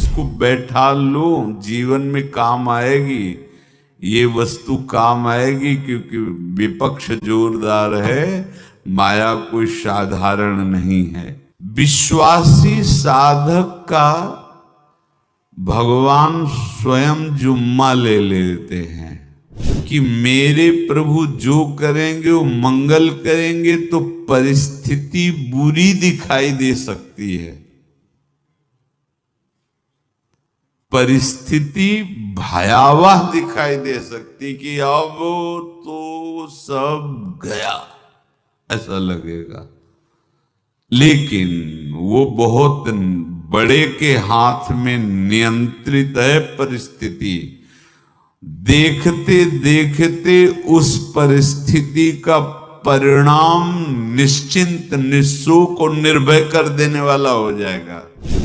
इसको बैठा लो, जीवन में काम आएगी, ये वस्तु काम आएगी, क्योंकि विपक्ष जोरदार है, माया कोई साधारण नहीं है। विश्वासी साधक का भगवान स्वयं जुम्मा ले लेते हैं कि मेरे प्रभु जो करेंगे वो मंगल करेंगे, तो परिस्थिति बुरी दिखाई दे सकती है, परिस्थिति भयावह दिखाई दे सकती कि अब तो सब गया, ऐसा लगेगा। लेकिन वो बहुत बड़े के हाथ में नियंत्रित है परिस्थिति। देखते देखते उस परिस्थिति का परिणाम निश्चिंत, निःशोक और निर्भय कर देने वाला हो जाएगा।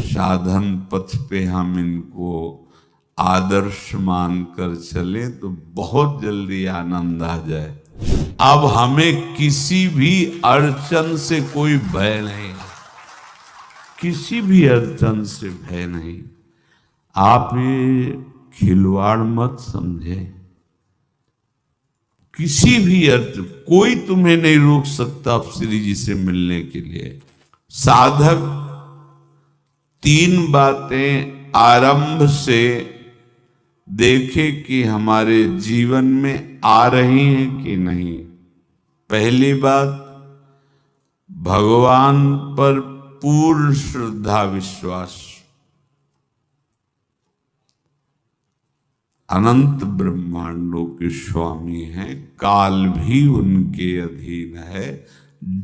साधन पथ पे हम इनको आदर्श मानकर चले तो बहुत जल्दी आनंद आ जाए। अब हमें किसी भी अड़चन से कोई भय नहीं, किसी भी अड़चन से भय नहीं। आप ये खिलवाड़ मत समझे, किसी भी अर्थ कोई तुम्हें नहीं रोक सकता आप श्री जी से मिलने के लिए। साधक तीन बातें आरंभ से देखे कि हमारे जीवन में आ रही हैं कि नहीं। पहली बात, भगवान पर पूर्ण श्रद्धा विश्वास। अनंत ब्रह्मांडों के स्वामी हैं, काल भी उनके अधीन है।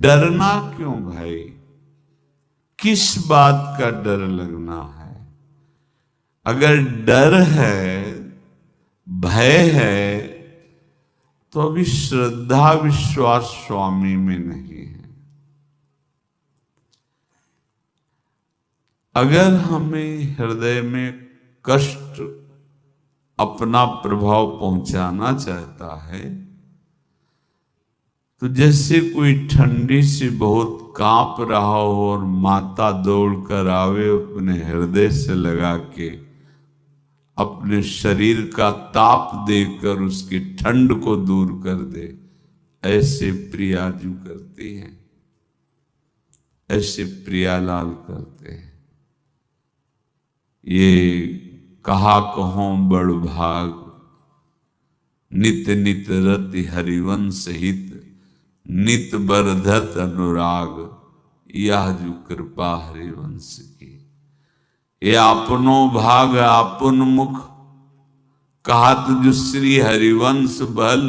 डरना क्यों भाई, किस बात का डर लगना है? अगर डर है, भय है, तो अभी श्रद्धा विश्वास स्वामी में नहीं है। अगर हमें हृदय में कष्ट अपना प्रभाव पहुंचाना चाहता है, तो जैसे कोई ठंडी से बहुत कांप रहा हो और माता दौड़ कर आवे, अपने हृदय से लगा के अपने शरीर का ताप देकर उसकी ठंड को दूर कर दे, ऐसे प्रियाजू करती हैं, ऐसे प्रियालाल करते हैं। ये कहा कहो बड़ भाग, नित नित रति हरिवंश हित, नित बरधत अनुराग, यह जो कृपा हरिवंश की। ये आपनो भाग आपन मुख, कहत जो श्री हरिवंश बल,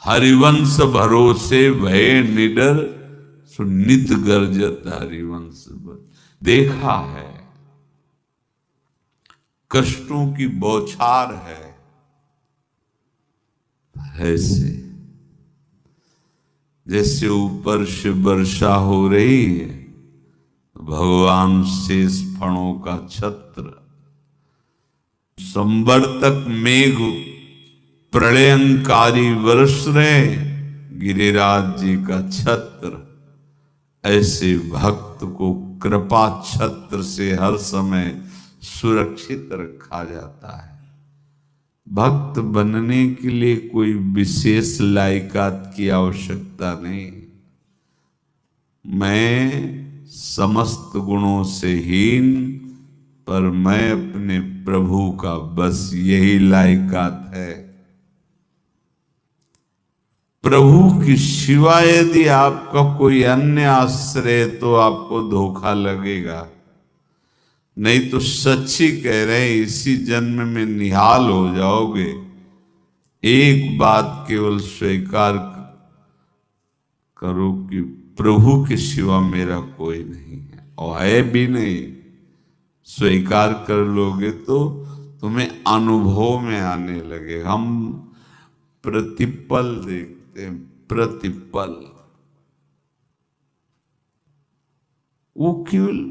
हरिवंश भरोसे भय निडर, सुनित गर्जत हरिवंश बल। देखा है कष्टों की बौछार है, ऐसे जैसे ऊपर से वर्षा हो रही है, भगवान शेष फणों का छत्र, संवर्तक मेघ प्रलयंकारी वर्ष रहे, गिरिराज जी का छत्र, ऐसे भक्त को कृपा छत्र से हर समय सुरक्षित रखा जाता है। भक्त बनने के लिए कोई विशेष लायकात की आवश्यकता नहीं। मैं समस्त गुणों से हीन, पर मैं अपने प्रभु का बस यही लायकात है। प्रभु की सिवा यदि आपका कोई अन्य आश्रय, तो आपको धोखा लगेगा। नहीं तो सच्ची कह रहे हैं, इसी जन्म में निहाल हो जाओगे। एक बात केवल स्वीकार करो कि प्रभु के सिवा मेरा कोई नहीं है, और है भी नहीं। स्वीकार कर लोगे तो तुम्हें अनुभव में आने लगे। हम प्रतिपल देखते हैं, प्रतिपल। वो केवल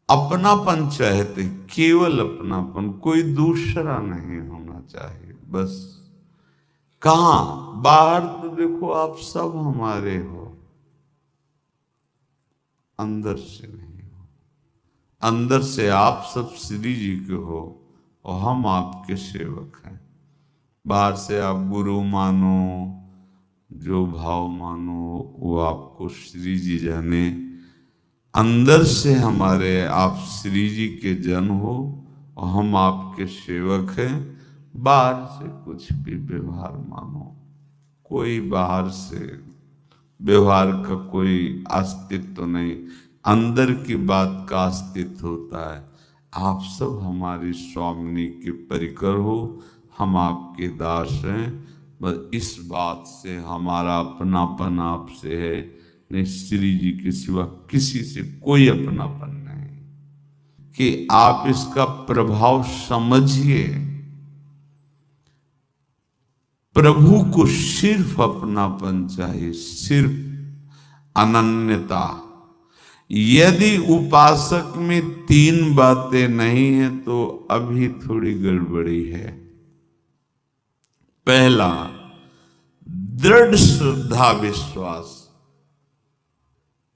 अपनापन चाहते, केवल अपनापन, कोई दूसरा नहीं होना चाहिए। बस कहां बाहर तो देखो आप सब हमारे हो, अंदर से नहीं हो। अंदर से आप सब श्री जी के हो और हम आपके सेवक हैं। बाहर से आप गुरु मानो, जो भाव मानो, वो आपको श्री जी जाने। अंदर से हमारे आप श्री जी के जन हो और हम आपके सेवक हैं। बाहर से कुछ भी व्यवहार मानो, कोई बाहर से व्यवहार का कोई अस्तित्व नहीं, अंदर की बात का अस्तित्व होता है। आप सब हमारी स्वामिनी के परिकर हो, हम आपके दास हैं। बस इस बात से हमारा अपनापन आपसे है, नहीं श्री जी के सिवा किसी से कोई अपनापन नहीं। कि आप इसका प्रभाव समझिए। प्रभु को सिर्फ अपनापन चाहिए, सिर्फ अनन्यता। यदि उपासक में तीन बातें नहीं है तो अभी थोड़ी गड़बड़ी है। पहला, दृढ़ श्रद्धा विश्वास।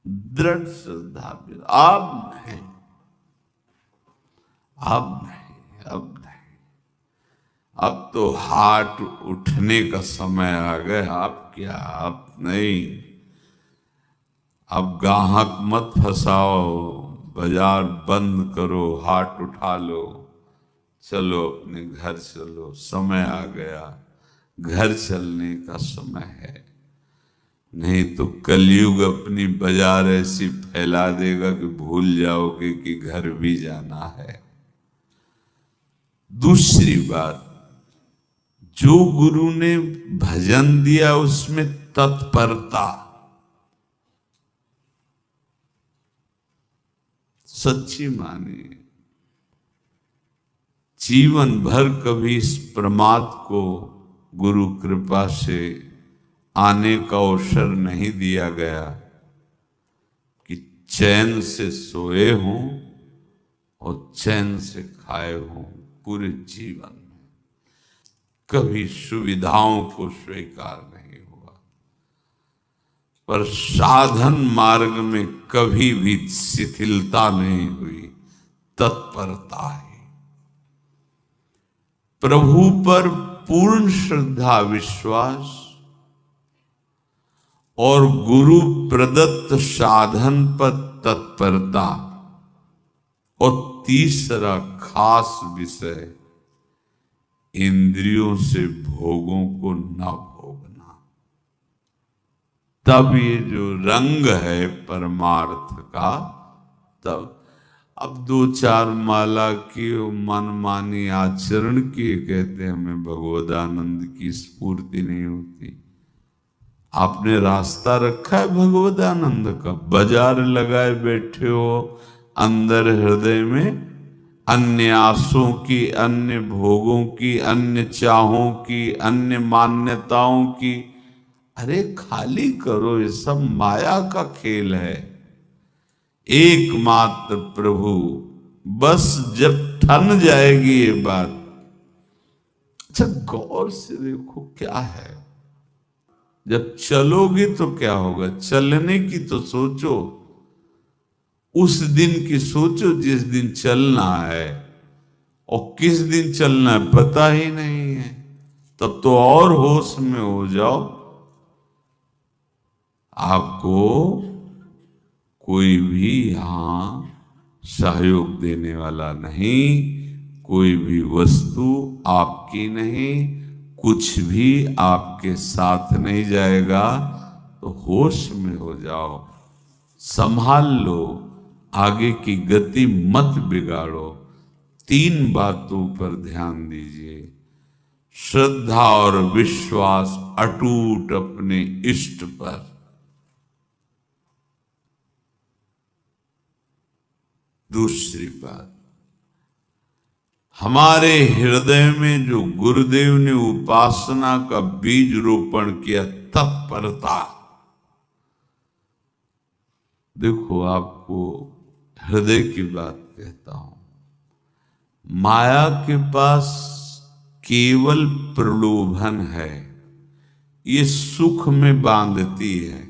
दृढ़ श्रद्धा, अब नहीं, अब नहीं, अब नहीं, अब तो हाथ उठने का समय आ गया। अब क्या, अब नहीं। अब गाहक मत फंसाओ, बाजार बंद करो, हाथ उठा लो, चलो अपने घर चलो। समय आ गया, घर चलने का समय है। नहीं तो कलयुग अपनी बाजार ऐसी फैला देगा कि भूल जाओगे कि घर भी जाना है। दूसरी बात, जो गुरु ने भजन दिया उसमें तत्परता। सच्ची मानिए, जीवन भर कभी इस प्रमाद को गुरु कृपा से आने का अवसर नहीं दिया गया कि चैन से सोए हों और चैन से खाए हों। पूरे जीवन में कभी सुविधाओं को स्वीकार नहीं हुआ, पर साधन मार्ग में कभी भी शिथिलता नहीं हुई, तत्परता है। प्रभु पर पूर्ण श्रद्धा विश्वास और गुरु प्रदत्त साधन पर तत्परता। और तीसरा खास विषय, इंद्रियों से भोगों को न भोगना। तब ये जो रंग है परमार्थ का, तब अब दो चार माला की मनमानी आचरण किए कहते हमें भगवदानंद की स्फूर्ति नहीं होती। आपने रास्ता रखा है भगवदानंद का, बाजार लगाए बैठे हो अंदर हृदय में, अन्य आसों की, अन्य भोगों की, अन्य चाहों की, अन्य मान्यताओं की। अरे खाली करो, ये सब माया का खेल है। एकमात्र प्रभु। बस जब ठन जाएगी ये बात, अच्छा गौर से देखो क्या है। जब चलोगे तो क्या होगा, चलने की तो सोचो, उस दिन की सोचो जिस दिन चलना है, और किस दिन चलना है पता ही नहीं है। तब तो और होश में हो जाओ। आपको कोई भी यहां सहयोग देने वाला नहीं, कोई भी वस्तु आपकी नहीं, कुछ भी आपके साथ नहीं जाएगा। तो होश में हो जाओ, संभाल लो, आगे की गति मत बिगाड़ो। तीन बातों पर ध्यान दीजिए, श्रद्धा और विश्वास अटूट अपने इष्ट पर। दूसरी बात, हमारे हृदय में जो गुरुदेव ने उपासना का बीज रोपण किया, तत्परता। देखो आपको हृदय की बात कहता हूं, माया के पास केवल प्रलोभन है, ये सुख में बांधती है।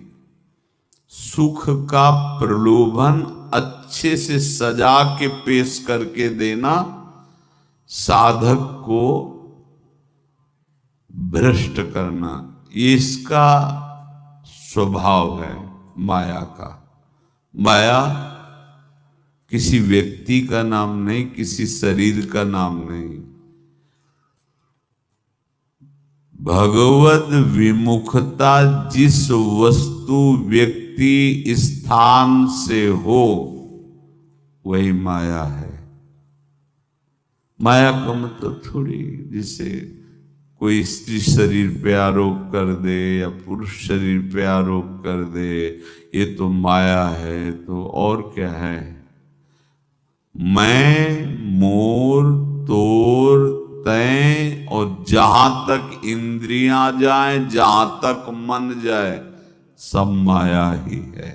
सुख का प्रलोभन अच्छे से सजा के पेश करके देना साधक को भ्रष्ट करना, ये इसका स्वभाव है माया का। माया किसी व्यक्ति का नाम नहीं, किसी शरीर का नाम नहीं। भगवद विमुखता जिस वस्तु व्यक्ति स्थान से हो वही माया है। माया का मतलब थोड़ी जिसे कोई स्त्री शरीर पे आरोप कर दे या पुरुष शरीर पे आरोप कर दे ये तो माया है, तो और क्या है। मैं, मोर, तोर, तय और जहां तक इंद्रियां जाए, जहां तक मन जाए, सब माया ही है।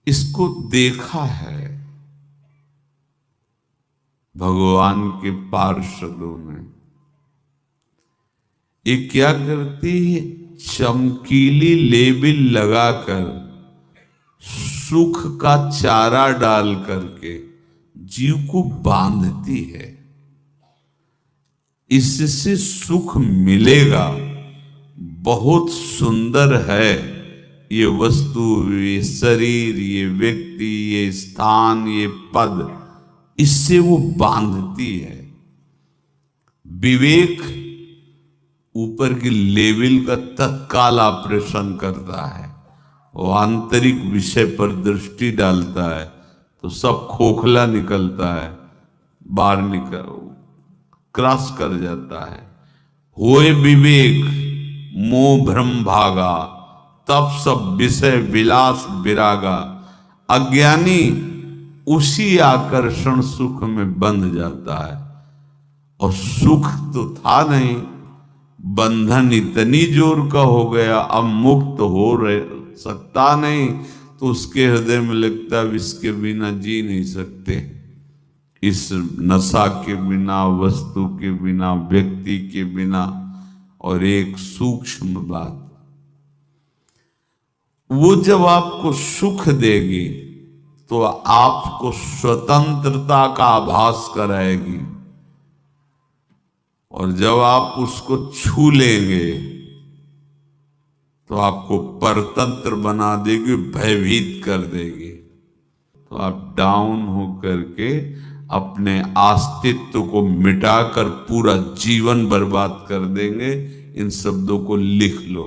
इसको देखा है भगवान के पार्षदों ने। ये क्या करती है, चमकीली लेबिल लगाकर सुख का चारा डाल करके जीव को बांधती है। इससे सुख मिलेगा, बहुत सुंदर है ये वस्तु, ये शरीर, ये व्यक्ति, ये स्थान, ये पद, इससे वो बांधती है। विवेक ऊपर के लेवल का तत्काल ऑपरेशन करता है, वो आंतरिक विषय पर दृष्टि डालता है तो सब खोखला निकलता है, बाहर निकल क्रॉस कर जाता है। होए विवेक मोह भ्रम भागा, तब सब विषय विलास विरागा। अज्ञानी उसी आकर्षण सुख में बंध जाता है, और सुख तो था नहीं, बंधन इतनी जोर का हो गया, अब मुक्त हो सकता नहीं, तो उसके हृदय में लगता है इसके बिना जी नहीं सकते। इस नशा के बिना, वस्तु के बिना, व्यक्ति के बिना। और एक सूक्ष्म बात, वो जब आपको सुख देगी तो आपको स्वतंत्रता का आभास कराएगी, और जब आप उसको छू लेंगे तो आपको परतंत्र बना देगी, भयभीत कर देगी। तो आप डाउन होकर के अपने अस्तित्व को मिटाकर पूरा जीवन बर्बाद कर देंगे। इन शब्दों को लिख लो,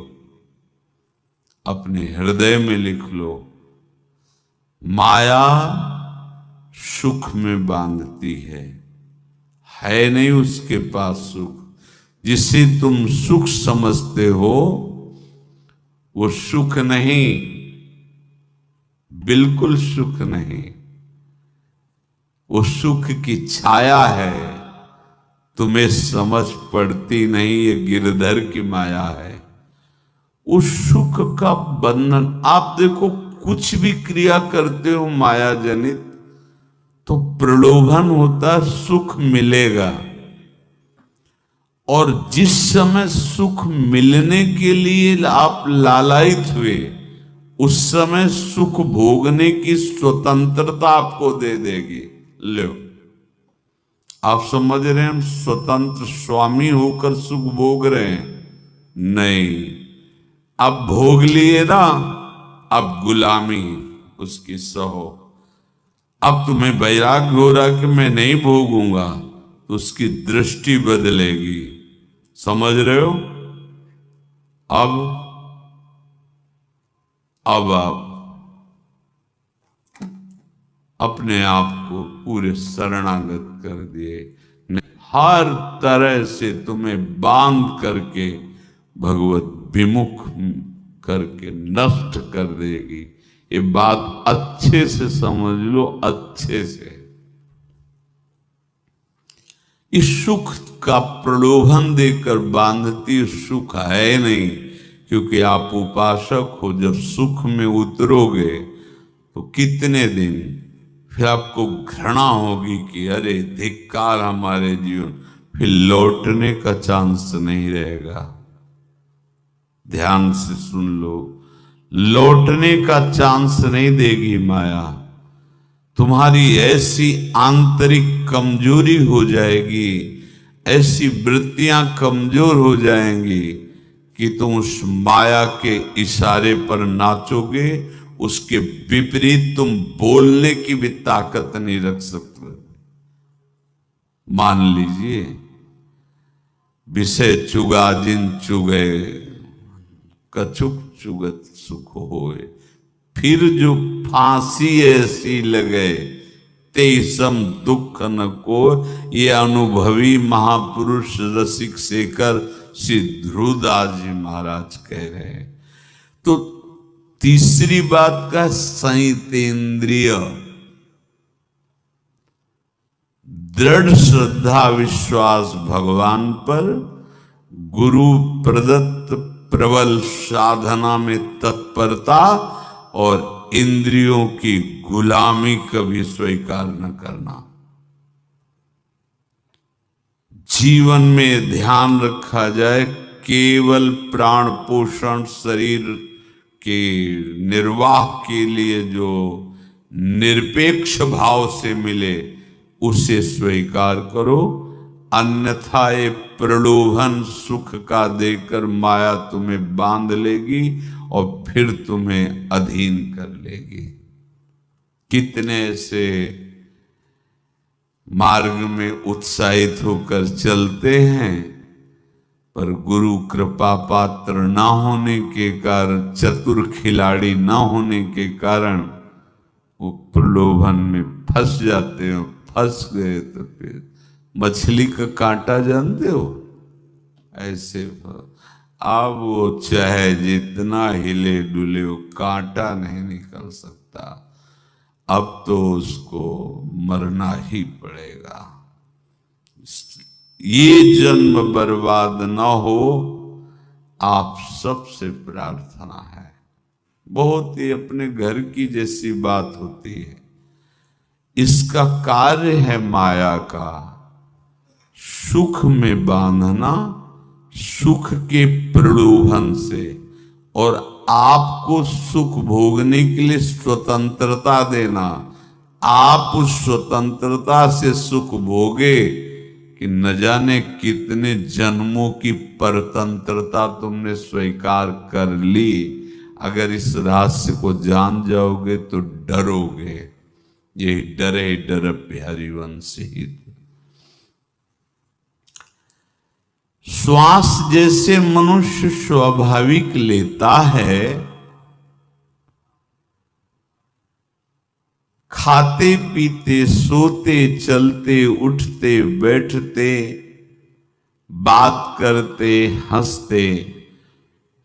अपने हृदय में लिख लो। माया सुख में बांधती है नहीं उसके पास सुख। जिसे तुम सुख समझते हो वो सुख नहीं, बिल्कुल सुख नहीं, वो सुख की छाया है। तुम्हें समझ पड़ती नहीं, ये गिरधर की माया है। उस सुख का बंधन, आप देखो कुछ भी क्रिया करते हो माया जनित तो प्रलोभन होता, सुख मिलेगा। और जिस समय सुख मिलने के लिए आप लालायित हुए, उस समय सुख भोगने की स्वतंत्रता आपको दे देगी। लो, आप समझ रहे हैं हम स्वतंत्र स्वामी होकर सुख भोग रहे हैं? नहीं, अब भोग लिए ना, अब गुलामी उसकी सहो। अब तुम्हें वैराग्य हो रहा कि मैं नहीं भोगूंगा, तो उसकी दृष्टि बदलेगी। समझ रहे हो? अब आप अपने आप को पूरे शरणागत कर दिए। हर तरह से तुम्हें बांध करके भगवत विमुख करके नष्ट कर देगी। ये बात अच्छे से समझ लो, अच्छे से। इस सुख का प्रलोभन देकर बांधती सुख है नहीं, क्योंकि आप उपासक हो। जब सुख में उतरोगे तो कितने दिन फिर आपको घृणा होगी कि अरे धिक्कार हमारे जीवन, फिर लौटने का चांस नहीं रहेगा। ध्यान से सुन लो, लौटने का चांस नहीं देगी माया। तुम्हारी ऐसी आंतरिक कमजोरी हो जाएगी, ऐसी वृत्तियां कमजोर हो जाएंगी कि तुम उस माया के इशारे पर नाचोगे, उसके विपरीत तुम बोलने की भी ताकत नहीं रख सकते। मान लीजिए, विषय चुगा जिन चुगे, कछुक चुगत सुख होए, फिर जो फांसी ऐसी लगे तेसम दुख न को। ये अनुभवी महापुरुष रसिक शेखर श्री ध्रुवदास जी महाराज कह रहे हैं। तो तीसरी बात का संयतेंद्रिय, दृढ़ श्रद्धा विश्वास भगवान पर, गुरु प्रदत्त प्रबल साधना में तत्परता और इंद्रियों की गुलामी कभी स्वीकार न करना। जीवन में ध्यान रखा जाए, केवल प्राण पोषण शरीर के निर्वाह के लिए जो निरपेक्ष भाव से मिले उसे स्वीकार करो, अन्यथा ये प्रलोभन सुख का देकर माया तुम्हें बांध लेगी और फिर तुम्हें अधीन कर लेगी। कितने से मार्ग में उत्साहित होकर चलते हैं, पर गुरु कृपा पात्र ना होने के कारण, चतुर खिलाड़ी ना होने के कारण वो प्रलोभन में फंस जाते हैं। फंस गए तो फिर मछली का कांटा जानते हो, ऐसे अब वो चाहे जितना हिले डुले वो कांटा नहीं निकल सकता। अब तो उसको मरना ही पड़ेगा। ये जन्म बर्बाद ना हो, आप सबसे प्रार्थना है। बहुत ही अपने घर की जैसी बात होती है। इसका कार्य है माया का सुख में बांधना, सुख के प्रलोभन से, और आपको सुख भोगने के लिए स्वतंत्रता देना। आप उस स्वतंत्रता से सुख भोगे कि न जाने कितने जन्मों की परतंत्रता तुमने स्वीकार कर ली। अगर इस रहस्य को जान जाओगे तो डरोगे। ये डरे डर हरिवंश ही। श्वास जैसे मनुष्य स्वाभाविक लेता है, खाते पीते सोते चलते उठते बैठते बात करते हंसते,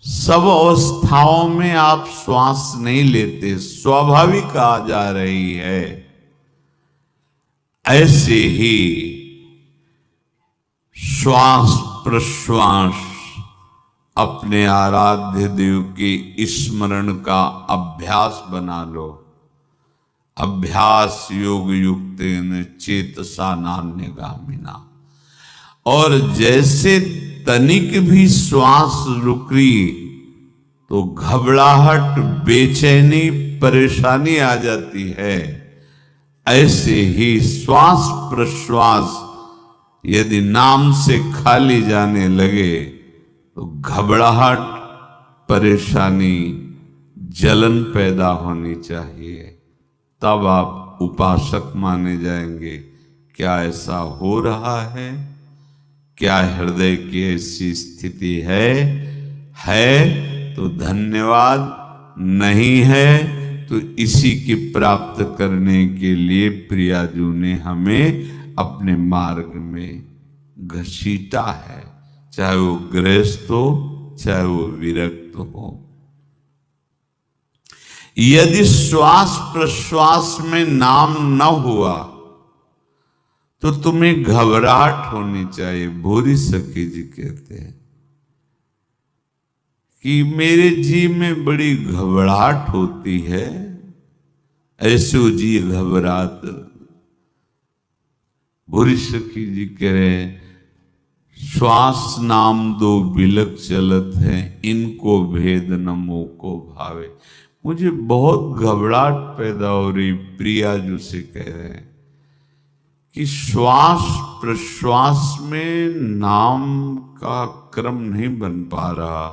सब अवस्थाओं में आप श्वास नहीं लेते, स्वाभाविक आ जा रही है। ऐसे ही श्वास प्रश्वास अपने आराध्य देव के स्मरण का अभ्यास बना लो। अभ्यास योग युक्त चेतसा नान्यगामिना। और जैसे तनिक भी श्वास रुकी तो घबराहट, बेचैनी, परेशानी आ जाती है, ऐसे ही श्वास प्रश्वास यदि नाम से खाली जाने लगे तो घबराहट, परेशानी, जलन पैदा होनी चाहिए। तब आप उपासक माने जाएंगे। क्या ऐसा हो रहा है? क्या हृदय की ऐसी स्थिति है तो धन्यवाद, नहीं है तो इसी की प्राप्त करने के लिए प्रियाजू ने हमें अपने मार्ग में घसीटा है, चाहे वो गृहस्थ हो चाहे वो विरक्त हो। यदि श्वास प्रश्वास में नाम न हुआ तो तुम्हें घबराहट होनी चाहिए। भूरी सखी जी कहते हैं कि मेरे जी में बड़ी घबराहट होती है, ऐसो जी घबरात। भूरी सखी जी कह रहे श्वास नाम दो बिलक चलत है, इनको भेद न मोको भावे। मुझे बहुत घबराहट पैदा हो रही, प्रिया जो से कह रहे हैं कि श्वास प्रश्वास में नाम का क्रम नहीं बन पा रहा,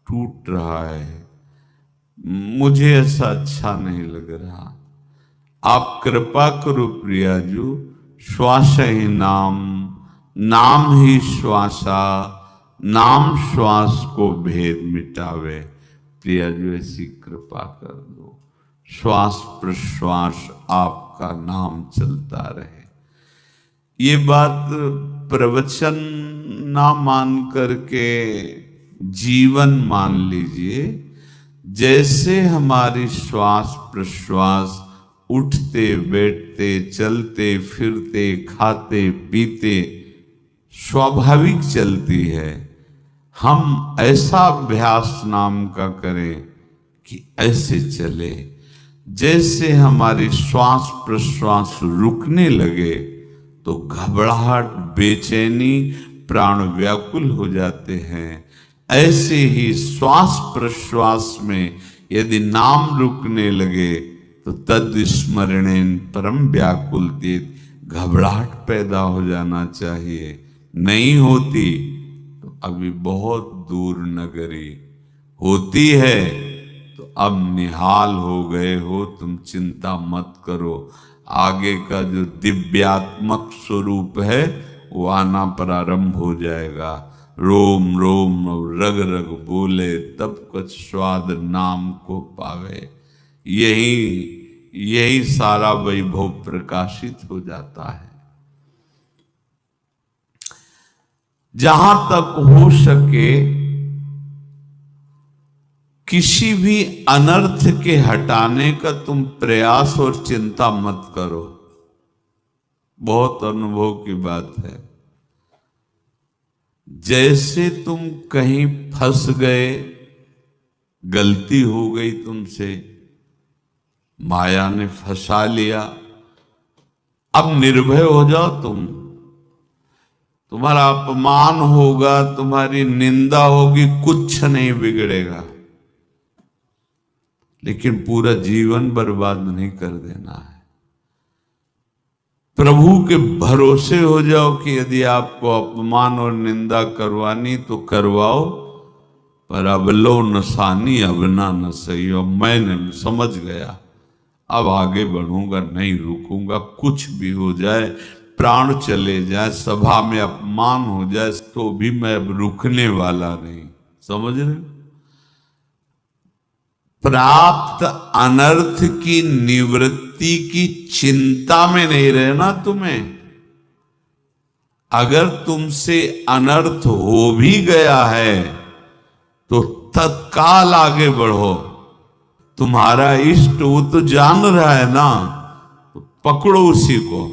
टूट रहा है। मुझे ऐसा अच्छा नहीं लग रहा। आप कृपा करो प्रिया जी, श्वास ही नाम, नाम ही श्वासा, नाम श्वास को भेद मिटावे। प्रिया जी ऐसी कृपा कर दो, श्वास प्रश्वास आपका नाम चलता रहे। ये बात प्रवचन ना मान करके जीवन मान लीजिए। जैसे हमारी श्वास प्रश्वास उठते बैठते चलते फिरते खाते पीते स्वाभाविक चलती है, हम ऐसा अभ्यास नाम का करें कि ऐसे चले। जैसे हमारी श्वास प्रश्वास रुकने लगे तो घबराहट बेचैनी प्राण व्याकुल हो जाते हैं। ऐसे ही श्वास प्रश्वास में यदि नाम रुकने लगे तो तद स्मरणेन परम व्याकुल तीत, घबराहट पैदा हो जाना चाहिए। नहीं होती तो अभी बहुत दूर नगरी, होती है तो अब निहाल हो गए हो, तुम चिंता मत करो। आगे का जो दिव्यात्मक स्वरूप है वो आना प्रारंभ हो जाएगा। रोम रोम और रग रग बोले तब कुछ स्वाद नाम को पावे। यही सारा वैभव प्रकाशित हो जाता है। जहां तक हो सके किसी भी अनर्थ के हटाने का तुम प्रयास और चिंता मत करो। बहुत अनुभव की बात है। जैसे तुम कहीं फंस गए, गलती हो गई तुमसे, माया ने फंसा लिया, अब निर्भय हो जाओ तुम। तुम्हारा अपमान होगा, तुम्हारी निंदा होगी, कुछ नहीं बिगड़ेगा, लेकिन पूरा जीवन बर्बाद नहीं कर देना है। प्रभु के भरोसे हो जाओ कि यदि आपको अपमान और निंदा करवानी तो करवाओ, पर अब लो नसानी अब ना न सही। और मैंने समझ गया, अब आगे बढ़ूंगा, नहीं रुकूंगा। कुछ भी हो जाए, प्राण चले जाए, सभा में अपमान हो जाए, तो भी मैं अब रुकने वाला नहीं। समझ रहे? प्राप्त अनर्थ की निवृत्ति की चिंता में नहीं रहना तुम्हें। अगर तुमसे अनर्थ हो भी गया है तो तत्काल आगे बढ़ो। तुम्हारा इष्ट वो तो जान रहा है ना, तो पकड़ो उसी को।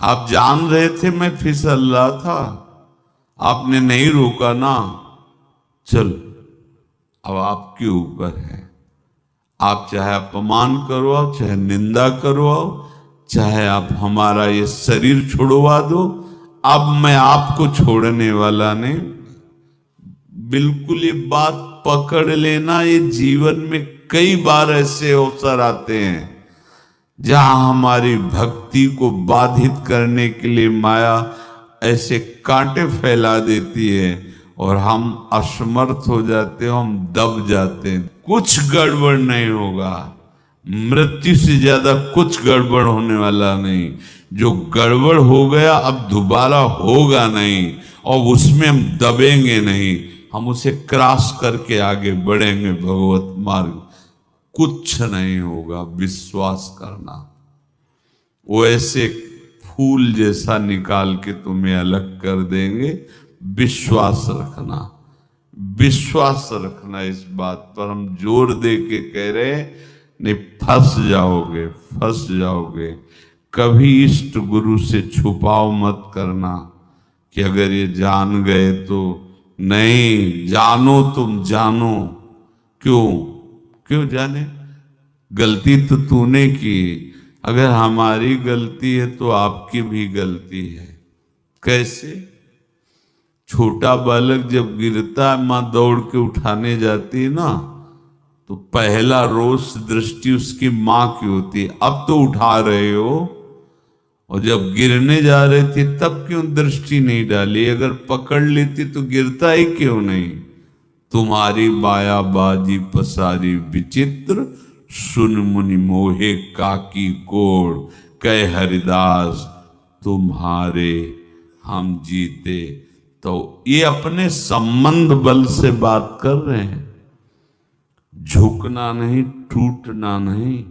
आप जान रहे थे मैं फिसल रहा था, आपने नहीं रोका ना, चल अब आपके ऊपर है। आप चाहे अपमान करवाओ, चाहे निंदा करवाओ, चाहे आप हमारा ये शरीर छुड़वा दो, अब मैं आपको छोड़ने वाला नहीं। बिल्कुल ये बात पकड़ लेना। ये जीवन में कई बार ऐसे अवसर आते हैं जहां हमारी भक्ति को बाधित करने के लिए माया ऐसे कांटे फैला देती है और हम असमर्थ हो जाते हैं, हम दब जाते हैं। कुछ गड़बड़ नहीं होगा, मृत्यु से ज्यादा कुछ गड़बड़ होने वाला नहीं। जो गड़बड़ हो गया अब दोबारा होगा नहीं, और उसमें हम दबेंगे नहीं, हम उसे क्रॉस करके आगे बढ़ेंगे भगवत मार्ग। कुछ नहीं होगा, विश्वास करना। वो ऐसे फूल जैसा निकाल के तुम्हें अलग कर देंगे। विश्वास रखना, विश्वास रखना। इस बात पर हम जोर दे के कह रहे हैं, नहीं फंस जाओगे, फंस जाओगे। कभी इष्ट गुरु से छुपाओ मत करना कि अगर ये जान गए तो। नहीं, जानो, तुम जानो। क्यों जाने? गलती तो तूने की। अगर हमारी गलती है तो आपकी भी गलती है। कैसे? छोटा बालक जब गिरता है, माँ दौड़ के उठाने जाती है ना, तो पहला रोष दृष्टि उसकी माँ की होती है, अब तो उठा रहे हो, और जब गिरने जा रहे थे तब क्यों दृष्टि नहीं डाली? अगर पकड़ लेती तो गिरता ही क्यों नहीं? तुम्हारी माया बाजी पसारी विचित्र, सुन मुनि मोहे काकी कोड़, कह हरिदास तुम्हारे हम जीते। तो ये अपने संबंध बल से बात कर रहे हैं, झुकना नहीं, टूटना नहीं।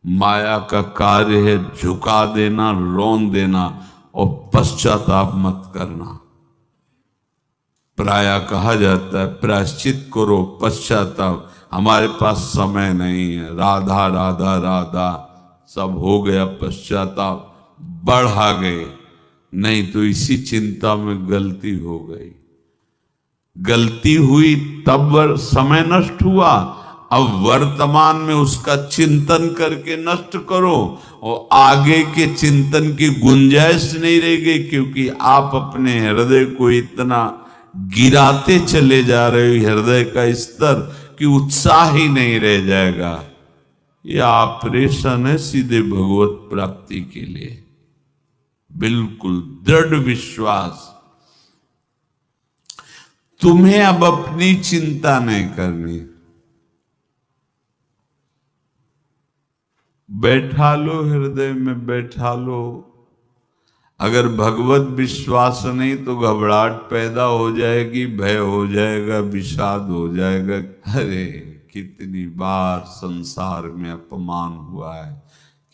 माया का कार्य है झुका देना, रोन देना और पश्चाताप मत करना। प्रायः कहा जाता है प्रायश्चित करो, पश्चाताप हमारे पास समय नहीं है। राधा राधा राधा सब हो गया, पश्चाताप बढ़ा गए, नहीं तो इसी चिंता में गलती हो गई। गलती हुई तब समय नष्ट हुआ, अब वर्तमान में उसका चिंतन करके नष्ट करो, और आगे के चिंतन की गुंजाइश नहीं रह गई, क्योंकि आप अपने हृदय को इतना गिराते चले जा रहे हो, हृदय का स्तर, कि उत्साह ही नहीं रह जाएगा। यह ऑपरेशन है सीधे भगवत प्राप्ति के लिए। बिल्कुल दृढ़ विश्वास। तुम्हें अब अपनी चिंता नहीं करनी, बैठा लो, हृदय में बैठा लो। अगर भगवत विश्वास नहीं तो घबराहट पैदा हो जाएगी, भय हो जाएगा, विषाद हो जाएगा। अरे कितनी बार संसार में अपमान हुआ है,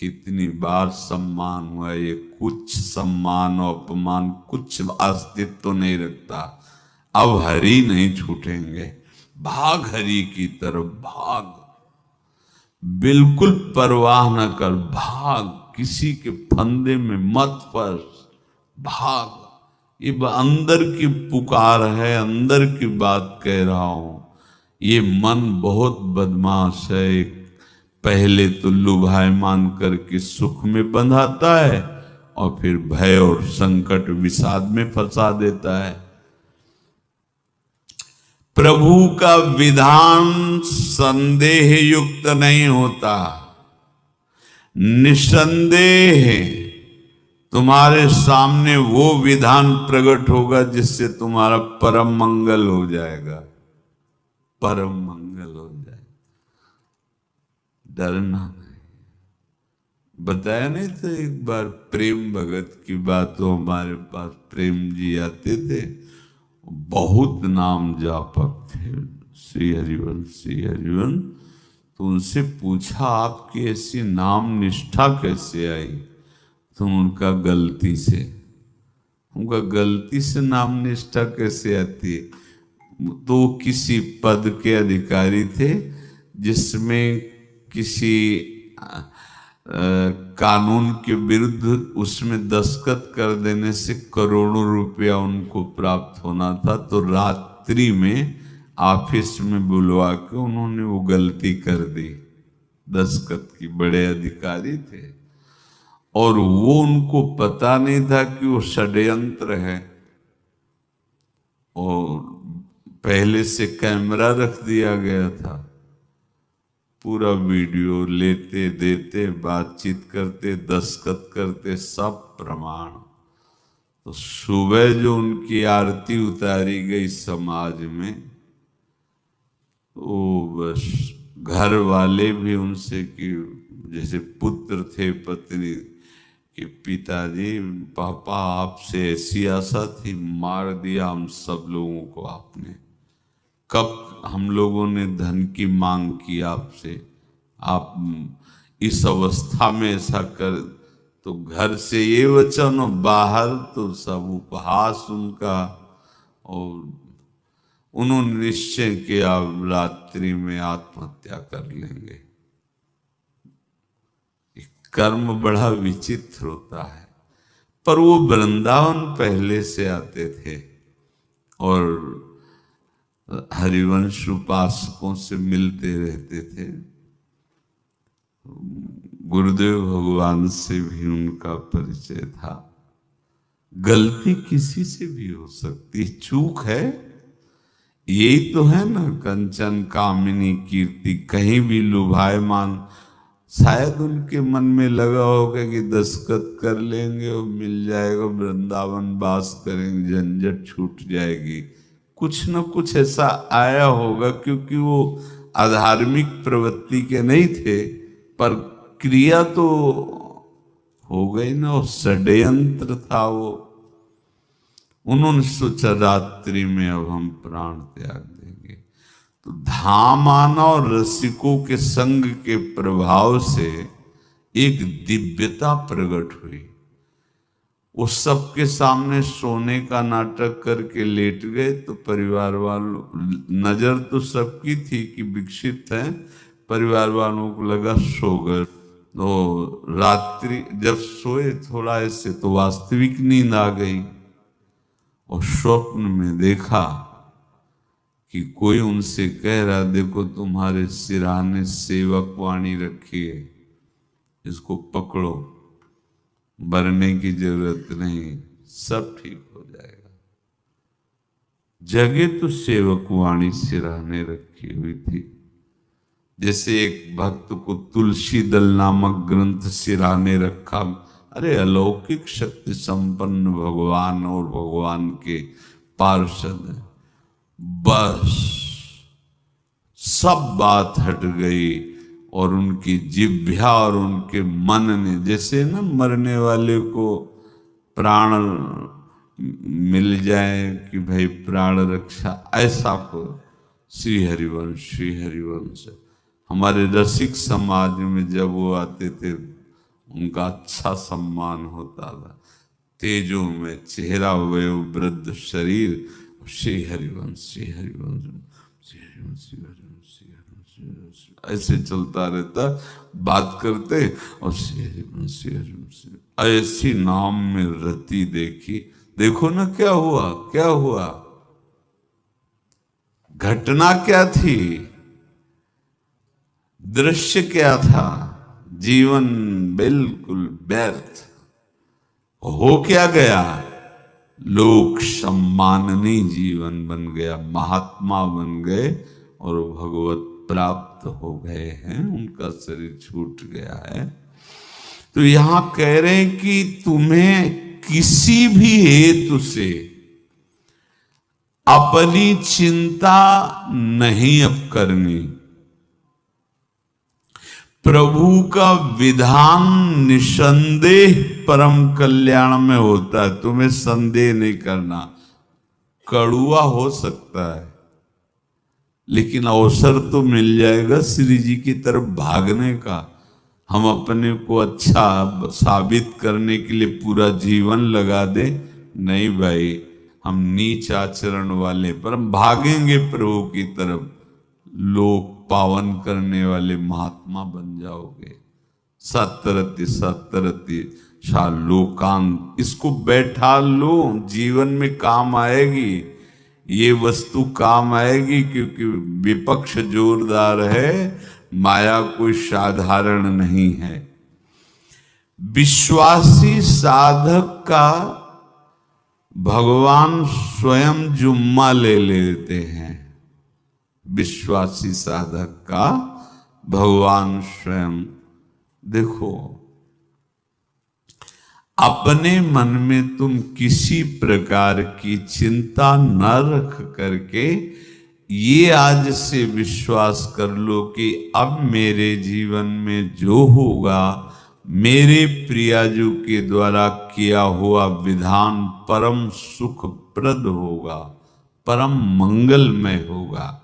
कितनी बार सम्मान हुआ है। ये कुछ सम्मान और अपमान कुछ अस्तित्व तो नहीं रखता। अब हरि नहीं छूटेंगे, भाग हरि की तरफ, भाग, बिल्कुल परवाह न कर, भाग, किसी के फंदे में मत फंस, भाग। ये अंदर की पुकार है, अंदर की बात कह रहा हूं। ये मन बहुत बदमाश है, पहले तो लुभायमान करके सुख में बंधाता है और फिर भय और संकट विषाद में फंसा देता है। प्रभु का विधान संदेह युक्त नहीं होता, निसंदेह तुम्हारे सामने वो विधान प्रकट होगा जिससे तुम्हारा परम मंगल हो जाएगा, परम मंगल हो जाएगा। डरना नहीं। बताया नहीं तो एक बार प्रेम भगत की बात, तो हमारे पास प्रेम जी आते थे, बहुत नाम जापक थे, श्री हरिवंश श्री हरिवंश। तो उनसे पूछा आपकी ऐसी नाम निष्ठा कैसे आई? तो उनका गलती से, उनका गलती से नाम निष्ठा कैसे आती है? तो किसी पद के अधिकारी थे जिसमें किसी कानून के विरुद्ध उसमें दस्तखत कर देने से करोड़ों रुपया उनको प्राप्त होना था। तो रात्रि में ऑफिस में बुलवा के उन्होंने वो गलती कर दी दस्तखत की। बड़े अधिकारी थे और वो उनको पता नहीं था कि वो षड्यंत्र है, और पहले से कैमरा रख दिया गया था। पूरा वीडियो लेते देते, बातचीत करते, दस्तखत करते, सब प्रमाण। तो सुबह जो उनकी आरती उतारी गई समाज में, तो बस घर वाले भी उनसे कि जैसे पुत्र थे पत्नी कि पिताजी पापा आपसे ऐसी आशा थी, मार दिया हम सब लोगों को आपने। कब हम लोगों ने धन की मांग की आपसे, आप इस अवस्था में ऐसा कर। तो घर से ये वचन और बाहर तो सब उपहास उनका, और उन्होंने निश्चय किया रात्रि में आत्महत्या कर लेंगे। कर्म बड़ा विचित्र होता है। पर वो वृंदावन पहले से आते थे और हरिवंश उपासकों से मिलते रहते थे। गुरुदेव भगवान से भी उनका परिचय था। गलती किसी से भी हो सकती, चूक है। यही तो है ना, कंचन कामिनी कीर्ति कहीं भी लुभायमान। शायद उनके मन में लगा होगा कि दस्तखत कर लेंगे और मिल जाएगा, वृंदावन वास करेंगे, झंझट छूट जाएगी। कुछ न कुछ ऐसा आया होगा, क्योंकि वो अधार्मिक प्रवृत्ति के नहीं थे, पर क्रिया तो हो गई ना, वो षड्यंत्र था वो। उन्होंने सोचा रात्रि में अब हम प्राण त्याग देंगे। तो धाम आना और रसिकों के संग के प्रभाव से एक दिव्यता प्रकट हुई। वो सबके सामने सोने का नाटक करके लेट गए, तो परिवार वालों, नजर तो सबकी थी कि विकसित है, परिवार वालों को लगा सो गए। तो रात्रि जब सोए थोड़ा ऐसे, तो वास्तविक नींद आ गई और स्वप्न में देखा कि कोई उनसे कह रहा, देखो तुम्हारे सिरहाने सेवक वाणी रखी है, इसको पकड़ो, मरने की जरूरत नहीं, सब ठीक हो जाएगा। जगह तो सेवक वाणी सिरहाने रखी हुई थी। जैसे एक भक्त को तुलसी दल नामक ग्रंथ सिरहाने रखा। अरे अलौकिक शक्ति संपन्न भगवान और भगवान के पार्षद, बस सब बात हट गई और उनकी जिह्वा और उनके मन ने, जैसे ना मरने वाले को प्राण मिल जाए कि भाई प्राण रक्षा, ऐसा को श्री हरिवंश, श्री हरिवंश। हमारे रसिक समाज में जब वो आते थे, उनका अच्छा सम्मान होता था। तेजो में चेहरा, वयो वृद्ध शरीर, श्री हरिवंश, श्री हरिवंश, श्री हरिवंश, श्री हरिवंश, श्री हरिवंश, ऐसे चलता रहता, बात करते और श्री हरिवंश, श्री हरिवंश, ऐसी नाम में रति देखी। देखो ना क्या हुआ, क्या हुआ, घटना क्या थी, दृश्य क्या था, जीवन बिल्कुल व्यर्थ हो क्या गया, लोक सम्माननीय जीवन बन गया, महात्मा बन गए और भगवत प्राप्त हो गए हैं, उनका शरीर छूट गया है। तो यहां कह रहे हैं कि तुम्हें किसी भी हेतु से अपनी चिंता नहीं अब करनी। प्रभु का विधान निसंदेह परम कल्याण में होता है, तुम्हें संदेह नहीं करना। कड़ुआ हो सकता है, लेकिन अवसर तो मिल जाएगा श्री जी की तरफ भागने का। हम अपने को अच्छा साबित करने के लिए पूरा जीवन लगा दे, नहीं भाई, हम नीच आचरण वाले पर हम भागेंगे प्रभु की तरफ, लोक पावन करने वाले महात्मा बन जाओगे। सतरति सतरति लोकांत, इसको बैठा लो, जीवन में काम आएगी, ये वस्तु काम आएगी, क्योंकि विपक्ष जोरदार है, माया कोई साधारण नहीं है। विश्वासी साधक का भगवान स्वयं जुम्मा ले लेते हैं। विश्वासी साधक का भगवान स्वयं, देखो अपने मन में तुम किसी प्रकार की चिंता न रख करके ये आज से विश्वास कर लो कि अब मेरे जीवन में जो होगा, मेरे प्रियाजू के द्वारा किया हुआ विधान परम सुखप्रद होगा, परम मंगलमय होगा।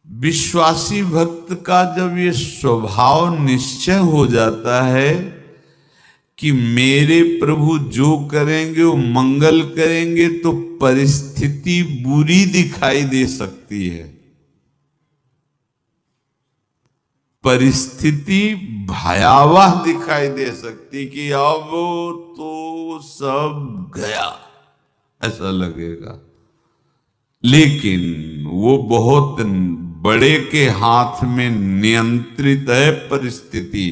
विश्वासी भक्त का जब ये स्वभाव निश्चय हो जाता है कि मेरे प्रभु जो करेंगे वो मंगल करेंगे, तो परिस्थिति बुरी दिखाई दे सकती है, परिस्थिति भयावह दिखाई दे सकती कि अब तो सब गया, ऐसा लगेगा। लेकिन वो बहुत बड़े के हाथ में नियंत्रित है परिस्थिति।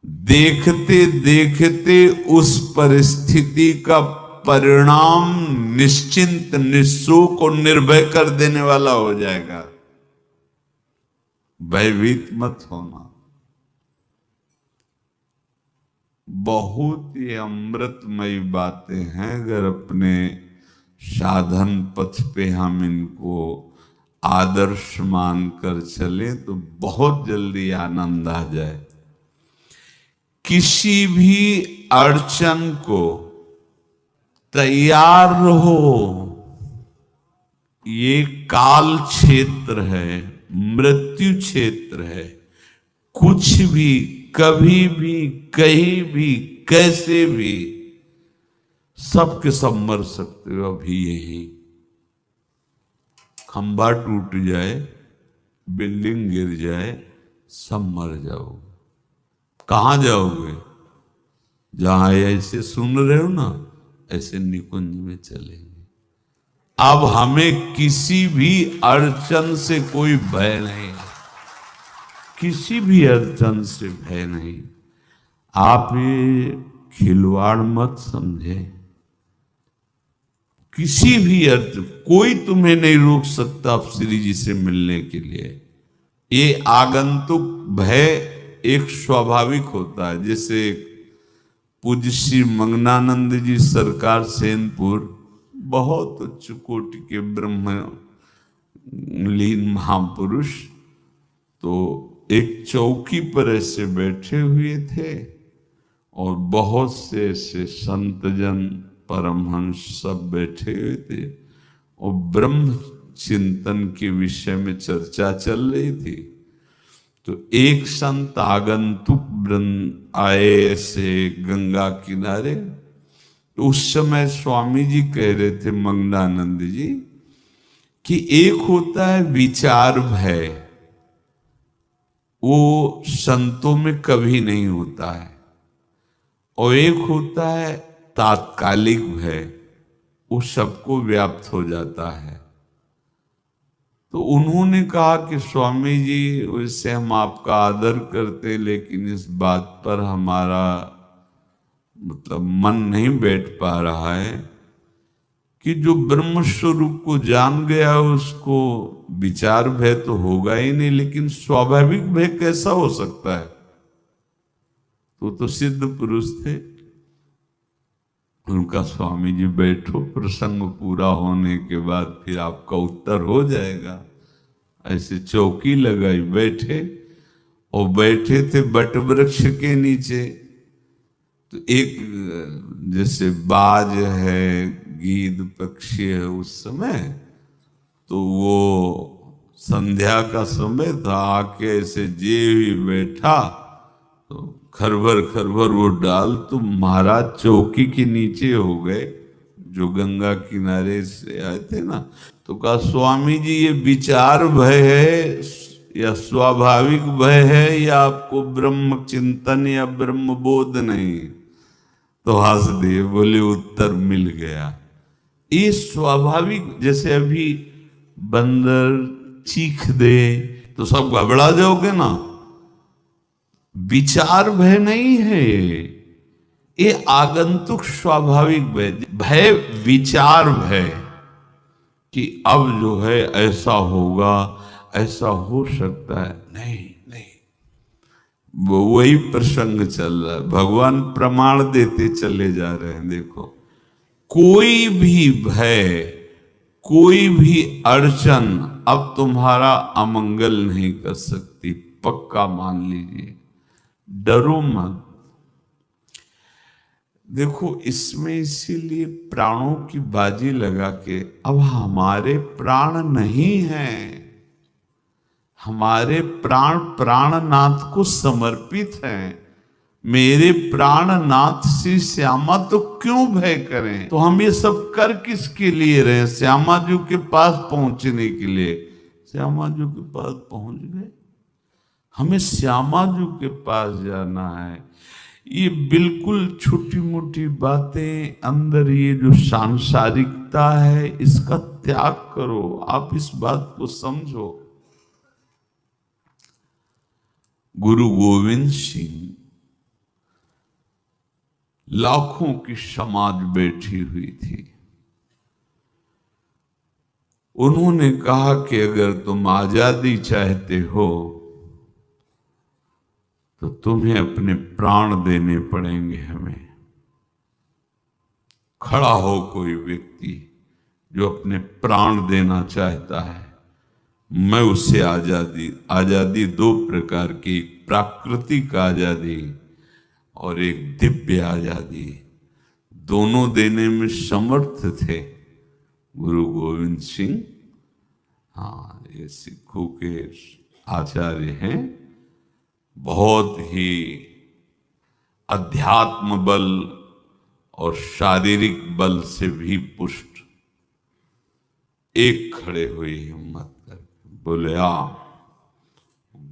देखते देखते उस परिस्थिति का परिणाम निश्चिंत, निःशुक और निर्भय कर देने वाला हो जाएगा। भयभीत मत होना। बहुत ही अमृतमयी बातें हैं। अगर अपने साधन पथ पे हम इनको आदर्श मानकर चले तो बहुत जल्दी आनंद आ जाए। किसी भी अड़चन को तैयार रहो। ये काल क्षेत्र है, मृत्यु क्षेत्र है। कुछ भी, कभी भी, कहीं भी, कैसे भी, सब के सब मर सकते हो। अभी यही खंभा टूट जाए, बिल्डिंग गिर जाए, सब मर जाओगे। कहां जाओगे? जहां ऐसे सुन रहे हो ना, ऐसे निकुंज में चलेंगे। अब हमें किसी भी अड़चन से कोई भय नहीं, किसी भी अड़चन से भय नहीं। आप ये खिलवाड़ मत समझे। किसी भी अर्थ, कोई तुम्हें नहीं रोक सकता आप श्री जी से मिलने के लिए। ये आगंतुक भय एक स्वाभाविक होता है। जैसे पूज्य श्री मंगनानंद जी सरकार सेनपुर, बहुत उच्च कोटि के ब्रह्मलीन महापुरुष, तो एक चौकी पर ऐसे बैठे हुए थे और बहुत से ऐसे संतजन, परमहंस सब बैठे हुए थे और ब्रह्म चिंतन के विषय में चर्चा चल रही थी। तो एक संत आगंतुक वृंद आए ऐसे गंगा किनारे। तो उस समय स्वामी जी कह रहे थे, मंगनानंद जी, कि एक होता है विचार भय, वो संतों में कभी नहीं होता है, और एक होता है तात्कालिक भय, वो सबको व्याप्त हो जाता है। तो उन्होंने कहा कि स्वामी जी, वैसे हम आपका आदर करते, लेकिन इस बात पर हमारा मतलब मन नहीं बैठ पा रहा है कि जो ब्रह्म स्वरूप को जान गया उसको विचार भय तो होगा ही नहीं, लेकिन स्वाभाविक भय कैसा हो सकता है? तो सिद्ध पुरुष थे। उनका स्वामी जी बैठो, प्रसंग पूरा होने के बाद फिर आपका उत्तर हो जाएगा। ऐसे चौकी लगाई, बैठे, और बैठे थे बट वृक्ष के नीचे। तो एक जैसे बाज है, गीद पक्षी है उस समय, तो वो संध्या का समय था, आके ऐसे जे ही बैठा तो खरबर खरबर वो डाल, तो महाराज चौकी के नीचे हो गए, जो गंगा किनारे से आए थे ना। तो कहा, स्वामी जी ये विचार भय है या स्वाभाविक भय है, या आपको ब्रह्म चिंतन या ब्रह्म बोध नहीं? तो हंस दिए, बोले उत्तर मिल गया। ये स्वाभाविक, जैसे अभी बंदर चीख दे तो सब घबरा जाओगे ना, विचार भय नहीं है ये आगंतुक स्वाभाविक भय। भय विचार भय कि अब जो है ऐसा होगा, ऐसा हो सकता है, नहीं नहीं। वही प्रसंग चल रहा है, भगवान प्रमाण देते चले जा रहे हैं। देखो, कोई भी भय, कोई भी अड़चन अब तुम्हारा अमंगल नहीं कर सकती, पक्का मान लीजिए। डरो मत। देखो, इसमें इसीलिए प्राणों की बाजी लगा के, अब हमारे प्राण नहीं हैं, हमारे प्राण प्राणनाथ को समर्पित हैं। मेरे प्राणनाथ श्री श्यामा, तो क्यों भय करें? तो हम ये सब कर किसके लिए रहे? श्यामा जी के पास पहुंचने के लिए। श्यामा जी के पास पहुंच गए, हमें श्यामा जी के पास जाना है। ये बिल्कुल छोटी मोटी बातें, अंदर ये जो सांसारिकता है, इसका त्याग करो। आप इस बात को समझो। गुरु गोविंद सिंह लाखों की समाज बैठी हुई थी। उन्होंने कहा कि अगर तुम आजादी चाहते हो तो तुम्हें अपने प्राण देने पड़ेंगे हमें। खड़ा हो कोई व्यक्ति जो अपने प्राण देना चाहता है, मैं उसे आजादी दो प्रकार की, प्राकृतिक आजादी और एक दिव्य आजादी, दोनों देने में समर्थ थे गुरु गोविंद सिंह। हाँ, ये सिखों के आचार्य हैं, बहुत ही अध्यात्म बल और शारीरिक बल से भी पुष्ट। एक खड़े हुए हिम्मत करके बोले आ,